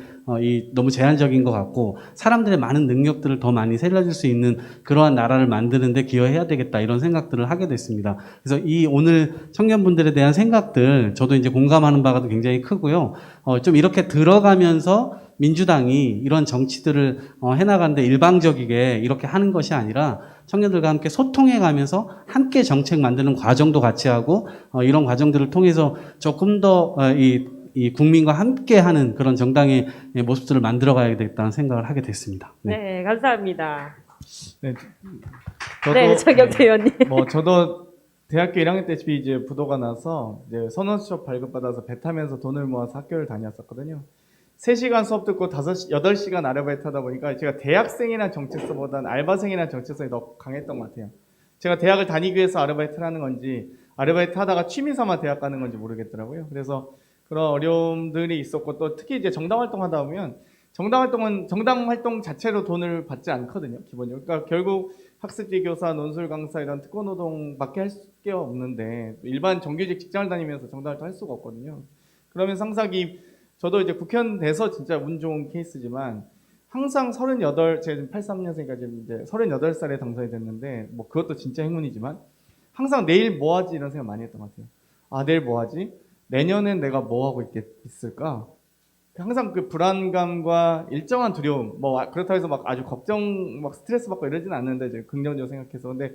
너무 제한적인 것 같고 사람들의 많은 능력들을 더 많이 살려줄 수 있는 그러한 나라를 만드는데 기여해야 되겠다 이런 생각들을 하게 됐습니다. 그래서 이 오늘 청년분들에 대한 생각들 저도 이제 공감하는 바가 굉장히 크고요. 좀 이렇게 들어가면서 민주당이 이런 정치들을 해나가는데 일방적이게 이렇게 하는 것이 아니라 청년들과 함께 소통해 가면서 함께 정책 만드는 과정도 같이 하고 이런 과정들을 통해서 조금 더 이 국민과 함께 하는 그런 정당의 모습들을 만들어 가야 되겠다는 생각을 하게 됐습니다. 네. 네, 감사합니다. 네, 네, 정경태 의원님. 저도 대학교 1학년 때 이제 부도가 나서 이제 선원 수업 발급받아서 배 타면서 돈을 모아서 학교를 다녔었거든요. 3시간 수업 듣고 8시간 아르바이트 하다 보니까 제가 대학생이란 정체성보다는 알바생이란 정체성이 더 강했던 것 같아요. 제가 대학을 다니기 위해서 아르바이트를 하는 건지 아르바이트 하다가 취미 삼아 대학 가는 건지 모르겠더라고요. 그래서 그런 어려움들이 있었고 또 특히 이제 정당 활동하다 보면 정당 활동 자체로 돈을 받지 않거든요. 기본적으로. 그러니까 결국 학습지 교사, 논술 강사 이런 특권 노동밖에 할 게 없는데 일반 정규직 직장을 다니면서 정당 활동 할 수가 없거든요. 그러면서 항상 저도 이제 국회의원 돼서 진짜 운 좋은 케이스지만 항상 제가 지금 83년생이니까 지금 이제 38살에 당선이 됐는데 뭐 그것도 진짜 행운이지만 항상 내일 뭐 하지 이런 생각 많이 했던 것 같아요. 아, 내일 뭐 하지? 내년엔 내가 뭐 하고 있을까? 항상 그 불안감과 일정한 두려움, 뭐 그렇다고 해서 막 아주 걱정, 막 스트레스 받고 이러진 않는데 이제 긍정적으로 생각해서 근데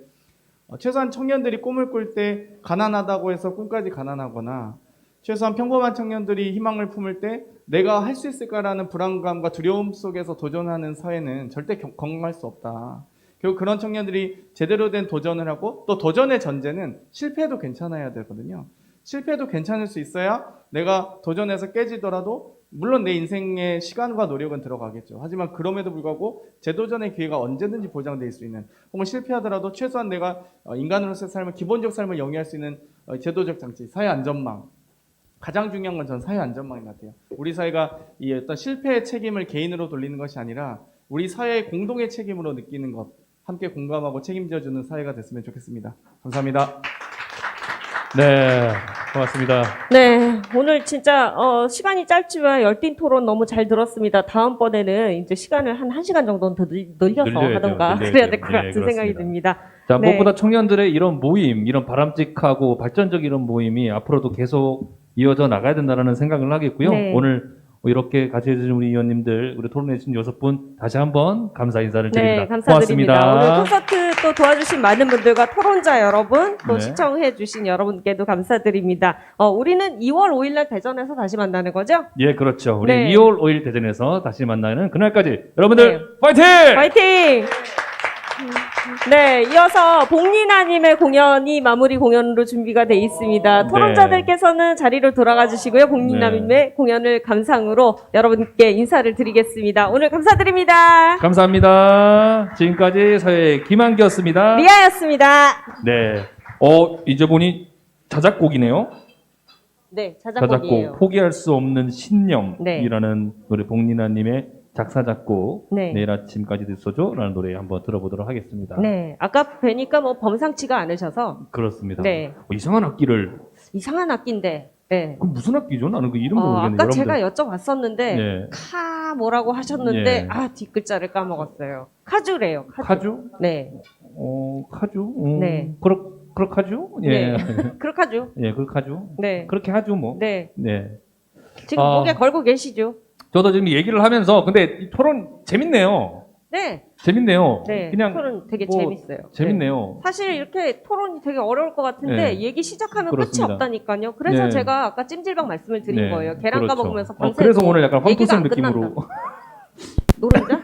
최소한 청년들이 꿈을 꿀 때 가난하다고 해서 꿈까지 가난하거나 최소한 평범한 청년들이 희망을 품을 때 내가 할 수 있을까라는 불안감과 두려움 속에서 도전하는 사회는 절대 건강할 수 없다. 결국 그런 청년들이 제대로 된 도전을 하고 또 도전의 전제는 실패해도 괜찮아야 되거든요. 실패해도 괜찮을 수 있어야 내가 도전해서 깨지더라도 물론 내 인생의 시간과 노력은 들어가겠죠. 하지만 그럼에도 불구하고 재도전의 기회가 언제든지 보장될 수 있는 혹은 실패하더라도 최소한 내가 인간으로서의 삶을 기본적 삶을 영위할 수 있는 제도적 장치, 사회 안전망. 가장 중요한 건 전 사회 안전망인 것 같아요. 우리 사회가 이 어떤 실패의 책임을 개인으로 돌리는 것이 아니라 우리 사회의 공동의 책임으로 느끼는 것, 함께 공감하고 책임져주는 사회가 됐으면 좋겠습니다. 감사합니다. 네, 고맙습니다. 네, 오늘 진짜 시간이 짧지만 열띤 토론 너무 잘 들었습니다. 다음번에는 이제 시간을 한 1시간 정도는 더 늘려서 늘려야 하던가 돼요. 그래야 될 것 네, 같은 그렇습니다. 생각이 듭니다. 자, 네. 무엇보다 청년들의 이런 모임, 이런 바람직하고 발전적 이런 모임이 앞으로도 계속 이어져 나가야 된다는 생각을 하겠고요. 네. 오늘 이렇게 같이 해주신 우리 의원님들, 우리 토론해주신 6분 다시 한번 감사 인사를 드립니다. 네, 감사드립니다. 고맙습니다. 오늘 콘서트 또 도와주신 많은 분들과 토론자 여러분, 또 네. 시청해주신 여러분께도 감사드립니다. 우리는 2월 5일날 대전에서 다시 만나는 거죠? 예, 그렇죠. 우리 네. 2월 5일 대전에서 다시 만나는 그날까지 여러분들 네. 파이팅! 파이팅! 네, 이어서 복리나님의 공연이 마무리 공연으로 준비가 돼 있습니다. 네. 토론자들께서는 자리로 돌아가 주시고요. 복리나님의 공연을 감상으로 여러분께 인사를 드리겠습니다. 오늘 감사드립니다. 감사합니다. 지금까지 사회 김한기였습니다. 리아였습니다. 네. 이제 보니 자작곡이네요. 네, 자작곡이에요. 자작곡 포기할 수 없는 신념이라는 네. 노래 복리나님의 작사 작곡 네. 내일 아침까지 듣어줘라는 노래 한번 들어보도록 하겠습니다. 네, 아까 뵈니까 뭐 범상치가 않으셔서 그렇습니다. 네. 이상한 악기를 이상한 악기인데, 네. 그 무슨 악기죠? 나는 그 이름 모르겠네요. 아까 여러분들. 제가 여쭤봤었는데 네. 카 뭐라고 하셨는데 네. 뒷글자를 까먹었어요. 카주래요. 카주? 네. 카주? 네. 그렇카주? 예. 네. 그렇카죠. 예, 그렇카주. 네. 그렇게 하죠, 뭐. 네. 네. 지금 목에 걸고 계시죠? 저도 지금 얘기를 하면서 근데 이 토론 재밌네요. 네. 재밌네요. 네. 그냥 토론 되게 뭐 재밌어요. 재밌네요. 네. 사실 이렇게 토론이 되게 어려울 것 같은데 네. 얘기 시작하면 그렇습니다. 끝이 없다니까요. 그래서 네. 제가 아까 찜질방 말씀을 드린 네. 거예요. 계란 그렇죠. 까먹으면서 밤새 그래서 오늘 약간 얘기가 황토색 안 느낌으로 끝난다. 노른자?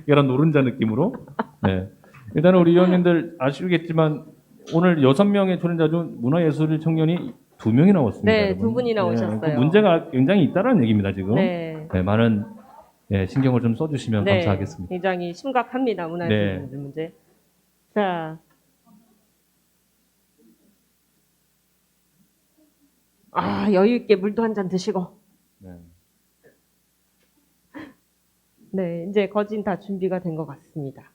약간 노른자 느낌으로. 네. 일단은 우리 의원님들 아시겠지만 오늘 6명의 토론자 중 문화예술 청년이 2명이 나왔습니다. 네, 여러분. 2분이 나오셨어요. 그 문제가 굉장히 있다는 얘기입니다, 지금. 네. 네, 많은 신경을 좀 써주시면 네. 감사하겠습니다. 굉장히 심각합니다. 문화예술 네. 문제. 자. 여유 있게 물도 한 잔 드시고. 네. 네, 이제 거진 다 준비가 된 것 같습니다.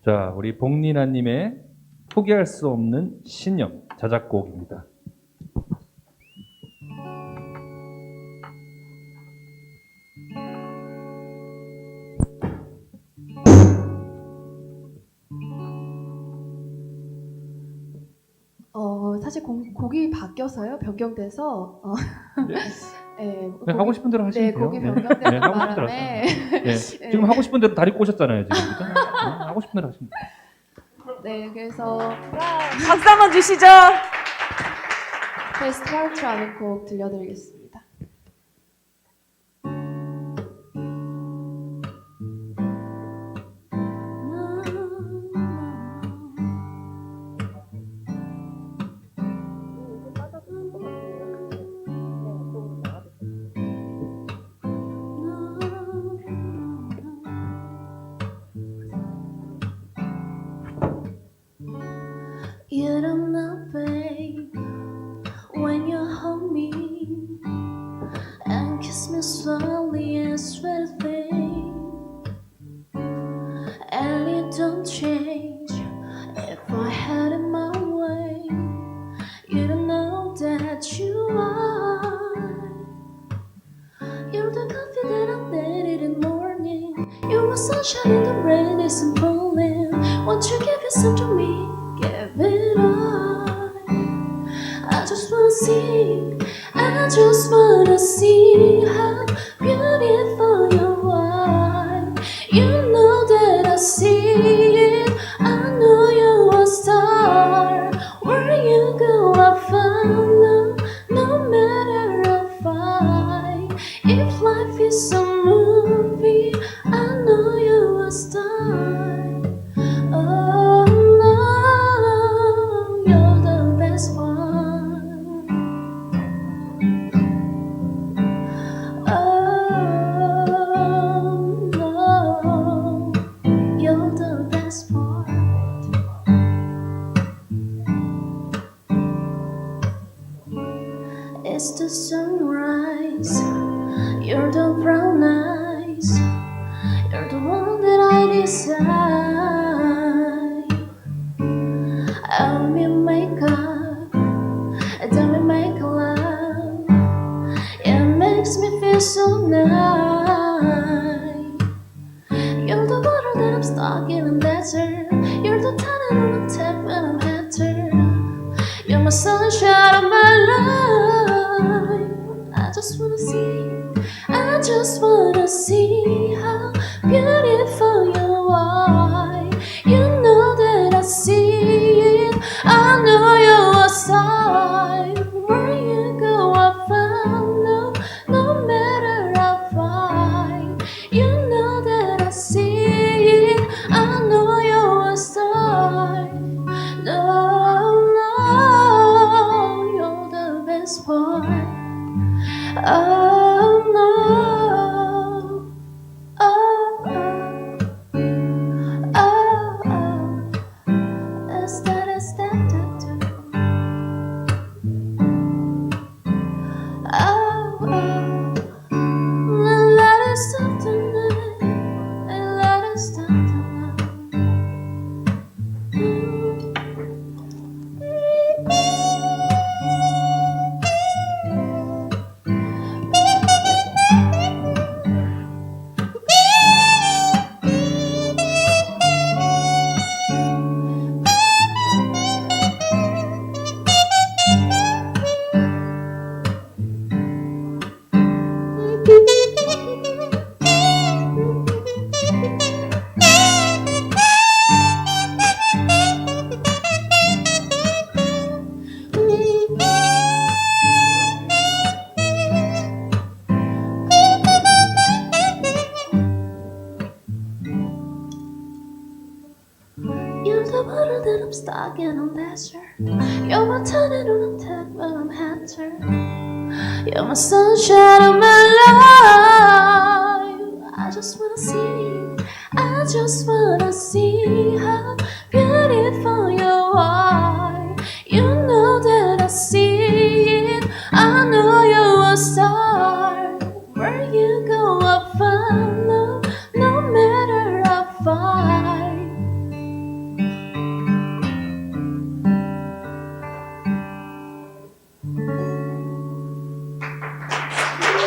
자, 우리 복리나님의 포기할 수 없는 신념 자작곡입니다. 사실 곡이 바뀌어서요. 변경돼서 네, 하고 싶은 대로 하시면 네, 돼요. 곡이 네. 변경되는 네, 하고 싶은 대로 바람에 하세요. 네. 지금 하고 싶은 대로 다리 꼬셨잖아요, 지금. 그죠? 네, 하고 싶은 대로 하시면 돼요. 네, 그래서 박수 한번 주시죠. 페스티벌트라는 곡 들려드리겠습니다. You don't know, babe, when you hold me and kiss me slowly and sweetly, and it don't change if I had it my way. You don't know that you are. You're the coffee that I needed in the morning. You're my sunshine in the rain, it's falling. Won't you give yourself to me? Give it all. I just wanna see, I just wanna see how beautiful you are. You know that I see it, I know you're a star. Where you go, I follow, no matter how far. If life is a movie, I know you're a star. Oh no, you're the best one. Oh the one that I desire. And we make up, and then we make love. It makes me feel so nice. You're the water that I'm stuck in a desert. You're the talent on the tap when I'm hatter. You're my sunshine of my life. I just wanna see how beautiful you are. You know that I see it. I know you're a sign. Where you go, I follow. No matter how far. You know that I see it. I know you're a star. No, you're the best part. Oh no, oh, oh, oh, oh. Is that too? Oh, oh, let it stop tonight, let it stop tonight. You're the water that I'm stuck in a desert. You're my talent on a tap when I'm hatter. You're my sunshine of my life. I just wanna see